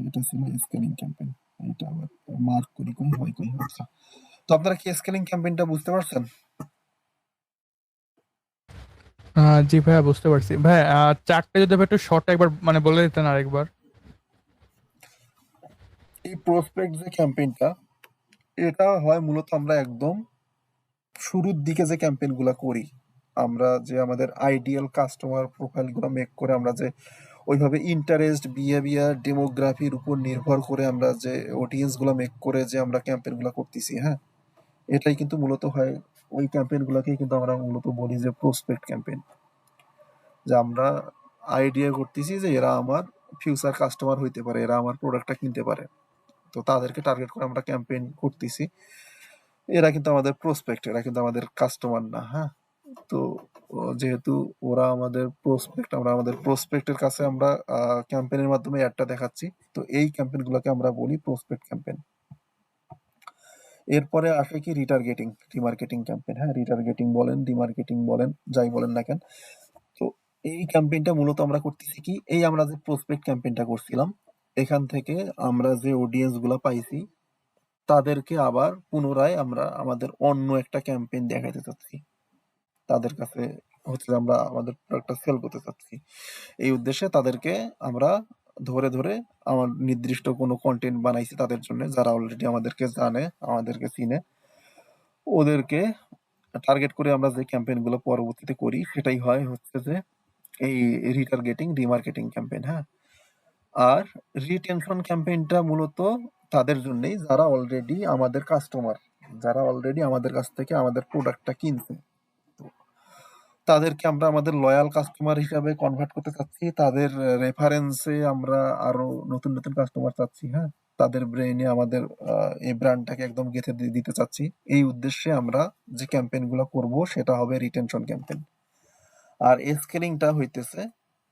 এটা ছিল স্কেলিং ক্যাম্পেইন। এটা আবার মার্ক করি কই হয় কই। আচ্ছা, তো আপনারা কি স্কেলিং ক্যাম্পেইনটা বুঝতে পারছেন? জি ভাইয়া, বুঝতে পারছি ভাই। চারটে যদি ভাই একটু শর্ট একবার মানে বলে দিতেন আরেকবার। এই প্রসপেক্ট যে ক্যাম্পেইনটা, এটা হয় মূলত আমরা একদম শুরুর দিকে যে ক্যাম্পেইন গুলা করি, আমরা যে আমাদের আইডিয়াল কাস্টমার প্রোফাইল গুলো মেক করে, আমরা যে ওইভাবে ইন্টারেস্ট, বিহেভিয়ার, ডেমোগ্রাফির উপর নির্ভর করে আমরা যে অডিয়েন্স গুলো মেক করে যে আমরা ক্যাম্পেইন গুলা করতেছি, হ্যাঁ, এটাই কিন্তু মূলত হয়, ওই ক্যাম্পেইন গুলাকেই কিন্তু আমরা মূলত বলি যে প্রসপেক্ট ক্যাম্পেইন। যে আমরা আইডিয়া করতেছি যে এরা আমার ফিউচার কাস্টমার হইতে পারে, এরা আমার প্রোডাক্টটা কিনতে পারে, তো তাদেরকে টার্গেট করে আমরা ক্যাম্পেইন করতেছি। এরা কিন্তু আমাদের প্রসপেক্ট, এরা কিন্তু আমাদের কাস্টমার না। হ্যাঁ, তো যেহেতু ওরা আমাদের প্রসপেক্ট, আমরা আমাদের প্রসপেক্টের কাছে আমরা ক্যাম্পেইনের মাধ্যমে অ্যাডটা দেখাচ্ছি, তো এই ক্যাম্পেইনগুলোকে আমরা বলি প্রসপেক্ট ক্যাম্পেইন। এরপরে আসে কি রিটার্গেটিং, রিমার্কেটিং ক্যাম্পেইন। হ্যাঁ, রিটার্গেটিং বলেন, রিমার্কেটিং বলেন, যাই বলেন না কেন, তো এই ক্যাম্পেইনটা মূলত আমরা করতেছি কি, এই আমরা যে প্রসপেক্ট ক্যাম্পেইনটা করছিলাম এখান থেকে আমরা যে অডিয়েন্স গুলা পাইছি তাদেরকে আবার পুনরায় আমরা আমাদের অন্য একটা ক্যাম্পেইন দেখাইতে চাচ্ছি, তাদের কাছে হচ্ছে যে আমরা আমাদের প্রোডাক্টটা সেল করতে চাচ্ছি। এই উদ্দেশ্যে তাদেরকে আমরা ধরে ধরে আমার নির্দিষ্ট কোনো কন্টেন্ট বানাইছি তাদের জন্য, যারা অলরেডি আমাদেরকে জানে, আমাদেরকে চিনে, ওদেরকে টার্গেট করে আমরা যে ক্যাম্পেইন গুলো পরবর্তীতে করি সেটাই হয় হচ্ছে যে এই রিটার্গেটিং, রিমার্কেটিং ক্যাম্পেইন। হ্যাঁ, আর রিটেনশন ক্যাম্পেইনটা মূলত তাদের জন্যই যারা অলরেডি আমাদের কাস্টমার, যারা অলরেডি আমাদের কাছ থেকে আমাদের প্রোডাক্টটা কিনছে, তো তাদেরকে আমরা আমাদের লয়াল কাস্টমার হিসাবে কনভার্ট করতে চাচ্ছি, তাদের রেফারেন্সে আমরা আরো নতুন নতুন কাস্টমার চাচ্ছি। হ্যাঁ, তাদের ব্রেইনে আমাদের এই ব্র্যান্ডটাকে একদম গেঁথে দিতে চাচ্ছি। এই উদ্দেশ্যে আমরা যে ক্যাম্পেইন গুলো করবো সেটা হবে রিটেনশন ক্যাম্পেইন। আর স্কেলিংটা হইতেছে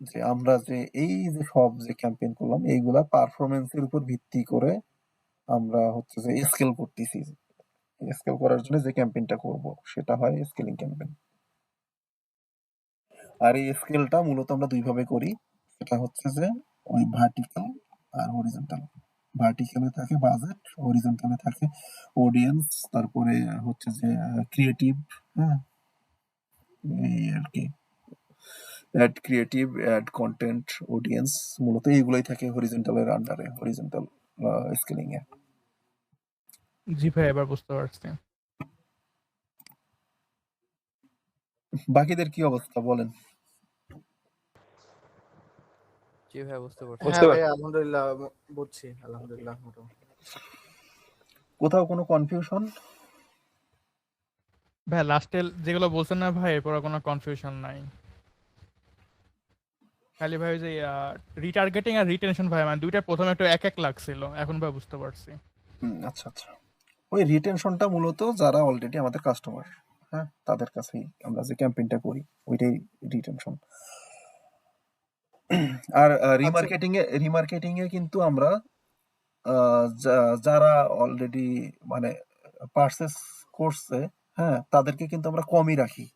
যে আমরা যে এই যে সব যে ক্যাম্পেইন করলাম এইগুলা পারফরমেন্সের উপর ভিত্তি করে আমরা হচ্ছে যে স্কেল করতেছি। স্কেল করার জন্য যে ক্যাম্পেইনটা করব সেটা হয় স্কেলিং ক্যাম্পেইন। আর এই স্কেলটা মূলত আমরা দুই ভাবে করি, সেটা হচ্ছে যে ওই ভার্টিক্যাল আর হরিজন্টাল। ভার্টিক্যালে থাকে বাজেট, হরিজন্টালে থাকে অডিয়েন্স, তারপরে হচ্ছে যে ক্রিয়েটিভ। হ্যাঁ, এই আর কি ad creative, ad content, audience, মূলত এইগুলাই থাকে হরিজন্টালের আন্ডারে, হরিজন্টাল স্কেলিং এ। জি ভাই, এবার বুঝতে পারছি। বাকিদের কি অবস্থা বলেন? জি ভাই, বুঝতে পারছি। হ্যাঁ ভাই, আলহামদুলিল্লাহ বুঝছি, আলহামদুলিল্লাহ মোটামুটি। কোথাও কোনো কনফিউশন? ভাই লাস্টে যেগুলো বলছেন না ভাই, এরপর আর কোনো কনফিউশন নাই। খালি ভাই ওই যে রিটার্গেটিং আর রিটেনশন ভাই, মানে দুইটা প্রথমে একটু এক এক লাগছিল, এখন ভাই বুঝতে পারছি। আচ্ছা আচ্ছা, ওই রিটেনশনটা মূলত যারা অলরেডি আমাদের কাস্টমার, হ্যাঁ, তাদের কাছেই আমরা যে ক্যাম্পেইনটা করি ওইটাই রিটেনশন। আর রিমার্কেটিং এ কিন্তু আমরা যারা অলরেডি মানে পারচেস করছে, হ্যাঁ, তাদেরকে কিন্তু আমরা কমই রাখি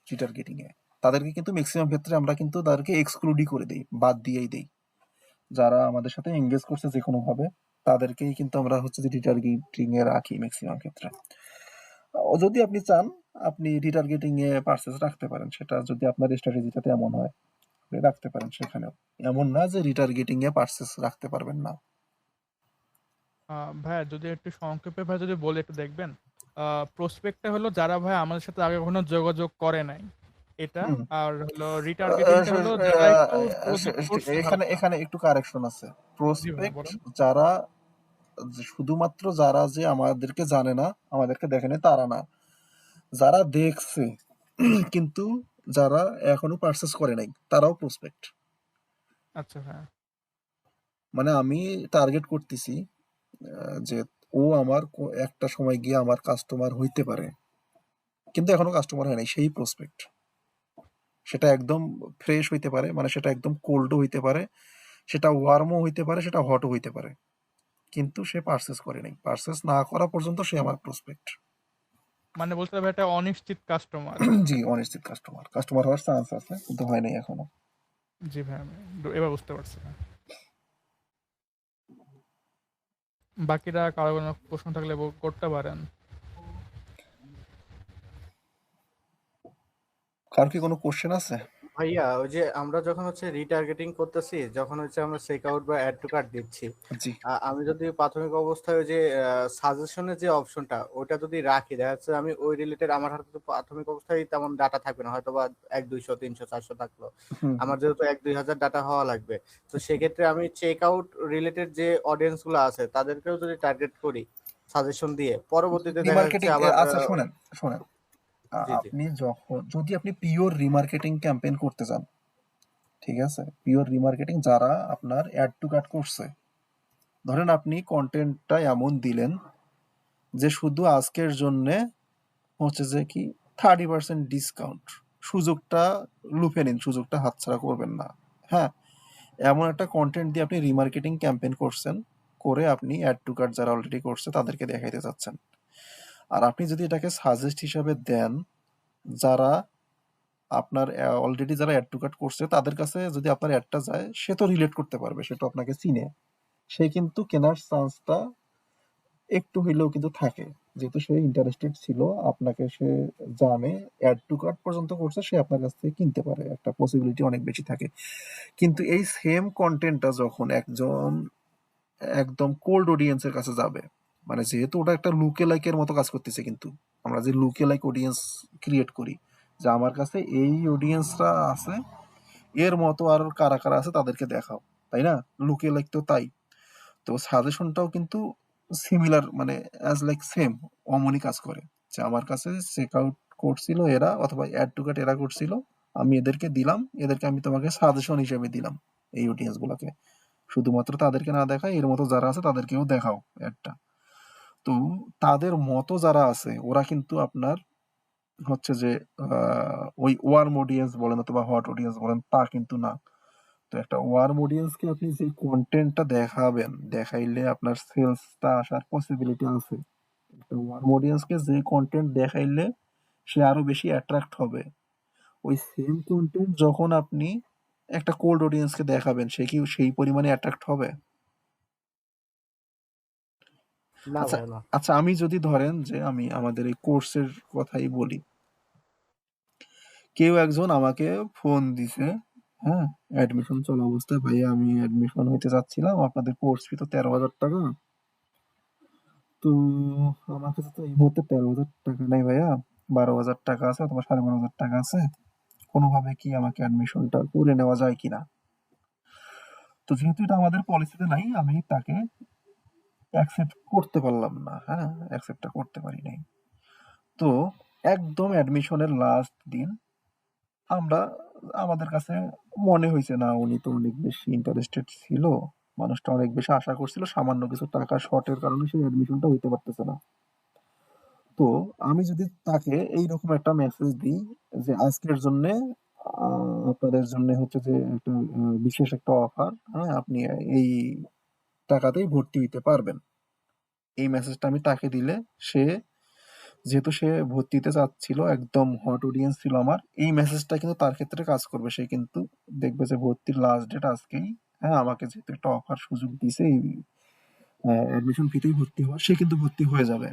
রিটার্গেটিং এ। তাদেরকে কিন্তু ম্যাক্সিমাম ক্ষেত্রে আমরা কিন্তু তাদেরকে এক্সক্লুডই করে দেই, বাদ দিয়েই দেই। যারা আমাদের সাথে এঙ্গেজ করছে যে কোনো ভাবে তাদেরকেই কিন্তু আমরা হচ্ছে যে রিটার্গেটিং এ রাখি ম্যাক্সিমাম ক্ষেত্রে। যদি আপনি চান আপনি রিটার্গেটিং এ পারচেস রাখতে পারেন, সেটা যদি আপনার স্ট্র্যাটেজিটাতে এমন হয় আপনি রাখতে পারেন সেখানেও। এমন না যে রিটার্গেটিং এ পারচেস রাখতে পারবেন না। ভাই যদি একটু সংক্ষেপে ভাই যদি বলে একটু দেখবেন। প্রসপেক্টটা হলো যারা ভাই আমাদের সাথে আগে কখনো যোগাযোগ করে নাই, এটা। হুম। আর হলো রিটার্গেটিংটা হলো যারা একটু যোগাযোগ করছে এখানে হালকা। এখানে একটু কারেকশন আছে। জি ভাই প্রসপেক্ট বলেন। যারা শুধুমাত্র যারা যে আমাদেরকে জানে না, আমাদেরকে দেখেনি তারা না, যারা দেখছে কিন্তু যারা এখনো পারচেস করে নাই তারাও প্রসপেক্ট। আচ্ছা ভাই। মানে আমি টার্গেট করতেছি যে ও আমার একটা সময় গিয়ে আমার কাস্টমার হইতে পারে, কিন্তু এখনো কাস্টমার হয় নাই, সেই প্রসপেক্ট। সেটা একদম ফ্রেশ হইতে পারে, মানে সেটা একদম কোল্ডও হইতে পারে, সেটা ওয়ার্মও হইতে পারে, সেটা হটও হইতে পারে, কিন্তু সে পারচেস করে নাই। পারচেস না করা পর্যন্ত সে আমার প্রসপেক্ট। মানে বলতে হবে একটা অনিশ্চিত কাস্টমার। জি, অনিশ্চিত কাস্টমার, কাস্টমার হওয়ার চান্স আছে কিন্তু হয় নাই এখনো। জি ভাই, আমি এবার বুঝতে পারছি ভাই। বাকিরা কারো কোনো প্রশ্ন থাকলে করতে পারেন। কার কি কোনো কোশ্চেন আছে? ভাইয়া, ওই যে আমরা যখন হচ্ছে রিটার্গেটিং করতেছি, যখন হচ্ছে আমরা চেক আউট বা অ্যাড টু কার্ট দিচ্ছি, জি। আমি যদি প্রাথমিক অবস্থায় ওই যে সাজেশনের যে অপশনটা ওটা যদি রাখি, দেখা যাচ্ছে আমি ওই রিলেটেড আমার হাতে তো প্রাথমিক অবস্থায় তেমন ডাটা থাকবে না, হয়তো বা 1, 200, 300, 400 থাকলো। হুম। আমার যেহেতু 1-2 হাজার ডাটা হওয়া লাগবে, তো সেক্ষেত্রে আমি চেক আউট রিলেটেড যে অডিয়েন্স গুলো আছে তাদেরকেও যদি টার্গেট করি সাজেশন দিয়ে, পরবর্তীতে দেখা যাচ্ছে রিমার্কেটিং, আবার আচ্ছা শোনেন শোনেন, জি জি আপনি যদি আপনি পিওর রিমার্কেটিং ক্যাম্পেইন করতে চান ঠিক আছে, পিওর রিমার্কেটিং যারা আপনার অ্যাড টু কার্ট করছে। ধরেন আপনি কন্টেন্টটা এমন দিলেন যে শুধু আজকের জন্যে হচ্ছে যে কি 30% ডিসকাউন্ট, সুযোগটা লুফে নিন, সুযোগটা হাতছাড়া করবেন না। হ্যাঁ, এমন একটা কন্টেন্ট দিয়ে আপনি রিমার্কেটিং ক্যাম্পেইন করছেন, করে আপনি অ্যাড টু কার্ট যারা অলরেডি করছে তাদেরকে দেখাইতে চাচ্ছেন। আর আপনি যদি এটাকে সাজেস্ট হিসাবে দেন, যারা আপনার অলরেডি যারা অ্যাড টু কার্ট করছে তাদের কাছে যদি আপনার অ্যাডটা যায়, সে তো রিলেট করতে পারবে, সে তো আপনাকে চিনে, সে কিন্তু কেনার চান্সটা একটু হইলেও কিন্তু থাকে, যেহেতু সে ইন্টারেস্টেড ছিল, আপনাকে সে জানে, অ্যাড টু কার্ট পর্যন্ত করছে, সে আপনার কাছ থেকে কিনতে পারে, একটা পসিবিলিটি অনেক বেশি থাকে। কিন্তু এই সেম কন্টেন্টটা যখন একজন একদম কোল্ড অডিয়েন্সের কাছে যাবে, মানে যেহেতু ওটা একটা লুকে লাইকের মতো কাজ করতেছে, কিন্তু আমরা যে লুকে লাইক অডিয়েন্স ক্রিয়েট করি, যে আমার কাছে এই অডিয়েন্সরা আছে, এর মতো আর কারা কারা আছে তাদেরকে দেখাও, তাই না? লুকে লাইক তো তাই। তো সাজেশনটাও কিন্তু সিমিলার, মানে অ্যাজ লাইক সেম, অমনই কাজ করে, যে আমার কাছে চেক আউট করছিল এরা, অথবা অ্যাড টু কার্ট এরা করছিল, আমি এদেরকে দিলাম, এদেরকে আমি তোমাকে সাজেশন হিসেবে দিলাম, এই অডিয়েন্স গুলাকে। শুধুমাত্র তাদেরকে না দেখায়, এর মতো যারা আছে তাদেরকেও দেখাও অ্যাডটা। তো তাদের মতো যারা আছে ওরা কিন্তু আপনার হচ্ছে যে ওই ওয়ার্ম অডিয়েন্স বলেন অথবা হট অডিয়েন্স বলেন, তা কিন্তু না। তো একটা ওয়ার্ম অডিয়েন্সকে আপনি যে কন্টেন্টটা দেখাবেন, দেখাইলে আপনার সেলসটা আসার পসিবিলিটি আছে। একটা ওয়ার্ম অডিয়েন্সকে যে কন্টেন্ট দেখাইলে সে আরো বেশি অ্যাট্রাক্ট হবে, ওই সেম কন্টেন্ট যখন আপনি একটা কোল্ড অডিয়েন্সকে দেখাবেন, সে কি সেই পরিমাণে অ্যাট্রাক্ট হবে? না আচ্ছা, ভাই না। আচ্ছা, আমি যদি ধরেন যে আমি আমাদের এই কোর্সের কথাই বলি, কেউ একজন আমাকে ফোন দিছে, হ্যাঁ, অ্যাডমিশন চলা অবস্থায়, ভাইয়া আমি অ্যাডমিশন হইতে চাচ্ছিলাম, আপনাদের কোর্স ফি তো 13,000 টাকা, তো আমার কাছে তো এই মুহূর্তে 13,000 টাকা নেই ভাইয়া, 12,000 টাকা আছে অথবা 12,500 টাকা আছে, কোনোভাবে কি আমাকে অ্যাডমিশনটা করে নেওয়া যায় কিনা? তো যেহেতু এটা আমাদের পলিসিতে নাই, আমি তাকে অ্যাকসেপ্ট করতে পারলাম না, হ্যাঁ, অ্যাকসেপ্টটা করতে পারি নাই। তো একদম অ্যাডমিশনের লাস্ট দিন আমরা, আমাদের কাছে মনে হয়েছে না, উনি তো অনেক বেশি ইন্টারেস্টেড ছিল, মানুষটা অনেক বেশি আশা করছিল, সামান্য কিছু টাকা শর্টের কারণে সেই অ্যাডমিশনটা হইতে পারতেছে না। তো আমি যদি তাকে এইরকম একটা মেসেজ দিই যে আজকের জন্য আপনাদের জন্য হচ্ছে যে একটা বিশেষ একটা অফার, হ্যাঁ, আপনি এই টাকাতেই ভর্তি হইতে পারবেন, এই মেসেজটা আমি তাকে দিলে, সে যেহেতু সে ভর্তি হতে চাচ্ছিল, একদম হট অডিয়েন্স ছিল আমার, এই মেসেজটা কিন্তু তার ক্ষেত্রে কাজ করবে, সে কিন্তু দেখবে যে ভর্তির লাস্ট ডেট আজকেই, হ্যাঁ, আমাকে যেহেতু একটা অফার সুযোগ দিছে এই অ্যাডমিশন ফিতেই ভর্তি হওয়ার, সে কিন্তু ভর্তি হয়ে যাবে।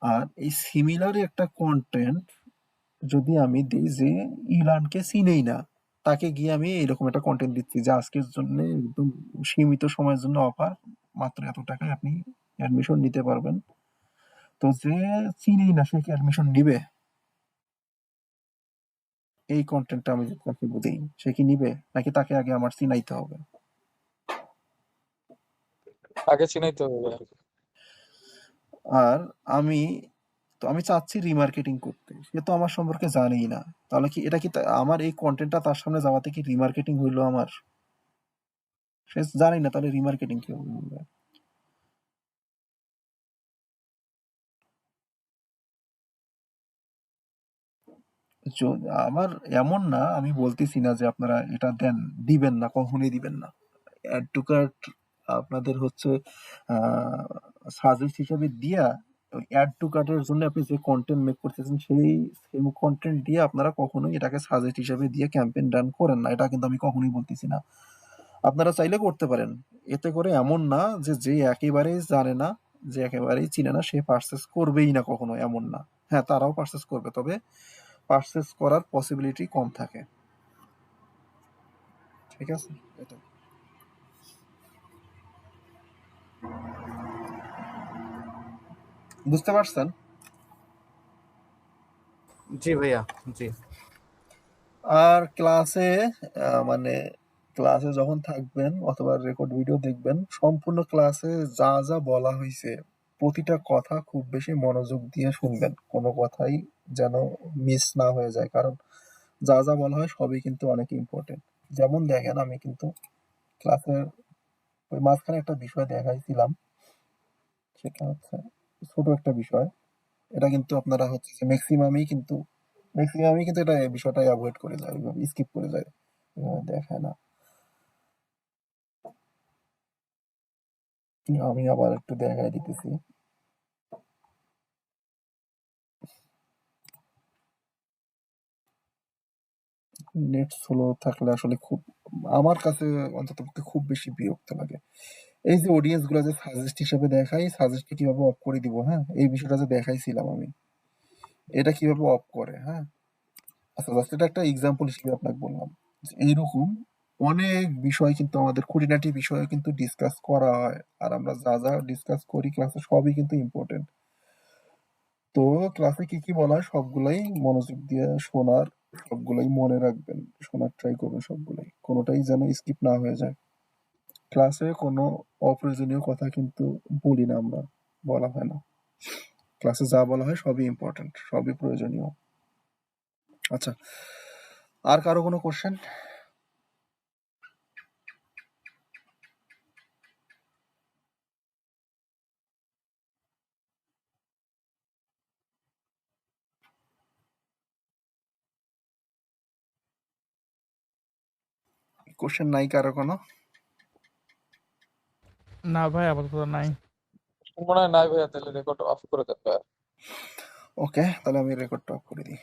আর এই সিমিলার একটা কন্টেন্ট যদি আমি দিই যে ইলানকে চিনেই না, তাকে গিয়ে আমি এরকম একটা কন্টেন্ট দিচ্ছি যে আজকের জন্য একদম সীমিত সময়ের জন্য অফার, মাত্র এত টাকায় আপনি অ্যাডমিশন নিতে পারবেন, তো যে চিনেই না সে কি অ্যাডমিশন নিবে? এই কন্টেন্টটা আমি যদি তাকে দিই, সে কি নিবে, নাকি তাকে আগে আমার চিনাইতে হবে? আগে চিনাইতে হবে ভাই। আর আমি, তো আমি চাচ্ছি রিমার্কেটিং করতে, সে তো আমার সম্পর্কে জানেই না, তাহলে কি এটা কি আমার এই কন্টেন্টটা তার সামনে যাওয়াতে কি রিমার্কেটিং হইলো আমার? সে জানেই না, তাহলে রিমার্কেটিং কি হবে? আমার এমন না, আমি বলতেছি না যে আপনারা এটা দেন, দিবেন না, কখনোই দিবেন না। অ্যাড টু কার্ট আপনাদের হচ্ছে সাজেস্ট হিসাবে দিয়া, ওই অ্যাড টু কার্টের জন্য আপনি যে কন্টেন্ট মেক করতেছেন, সেই সেম কন্টেন্ট দিয়ে আপনারা কখনোই এটাকে সাজেস্ট হিসাবে দিয়ে ক্যাম্পেইন রান করেন না, এটা কিন্তু আমি কখনোই বলতেছি না। আপনারা চাইলে করতে পারেন, এতে করে এমন না যে যে একেবারেই জানে না, যে একেবারেই চিনে না, সে পারচেস করবেই না, কখনো এমন না। হ্যাঁ, তারাও পারচেস করবে, তবে পারচেস করার পসিবিলিটি কম থাকে। ঠিক আছে, এটা বুঝতে পারছেন? জি ভাইয়া, জি। আর ক্লাসে মানে ক্লাসে যখন থাকবেন অথবা রেকর্ড ভিডিও দেখবেন, সম্পূর্ণ ক্লাসে যা যা বলা হয়েছে প্রতিটা কথা খুব বেশি মনোযোগ দিয়ে শুনবেন, কোনো কথাই যেন মিস না হয়ে যায়, কারণ যা যা বলা হয় সবই কিন্তু অনেক ইম্পর্টেন্ট। যেমন দেখেন আমি কিন্তু ক্লাসের ওই মাঝখানে একটা বিষয় দেখাইছিলাম, সেটা হচ্ছে ছোট একটা বিষয়। এটা কিন্তু আপনারা হচ্ছে যে ম্যাক্সিমামই কিন্তু এটা এই বিষয়টা অ্যাভয়েড করে যায়, ওইভাবে স্কিপ করে যায়, ওইভাবে দেখায় না। আমি আবার একটু দেখাই দিতেছি। নেট স্লো থাকলে আসলে খুব, আমার কাছে অন্তত পক্ষে খুব বেশি বিরক্ত লাগে। এই যে অডিয়েন্স গুলা যে সাজেস্ট হিসেবে দেখাই, সাজেস্ট কিভাবে অফ করে দিব, হ্যাঁ এই বিষয়টা যে দেখাইছিলাম আমি, এটা কিভাবে অফ করে, হ্যাঁ আচ্ছা জাস্ট এটা একটা এক্সাম্পল হিসেবে আপনাকে বললাম যে এইরকম অনেক বিষয় কিন্তু আমাদের খুঁটিনাটি বিষয় কিন্তু ডিসকাস করা হয়, আর আমরা যা যা ডিসকাস করি ক্লাসে সবই কিন্তু ইম্পর্টেন্ট। তো ক্লাসে কি কি বলা হয় সবগুলাই মনোযোগ দিয়ে শোনার, সবগুলাই মনে রাখবেন, শোনার ট্রাই করবেন সবগুলাই, কোনোটাই যেন স্কিপ না হয়ে যায়। ক্লাসে কোনো অপ্রয়োজনীয় কথা কিন্তু বলি না আমরা, বলা হয় না। ক্লাসে যা বলা হয় সবই ইম্পর্টেন্ট, সবই প্রয়োজনীয়। আচ্ছা, আর কারো কোনো কোশ্চেন? কোশ্চেন নাই কারো কোনো? না ভাই, আপাতত নাই। মনে হয় নাই ভাইয়া, তাহলে রেকর্ড অফ করে দেন ভাইয়া। ওকে, তাহলে আমি রেকর্ডটা অফ করে দিই।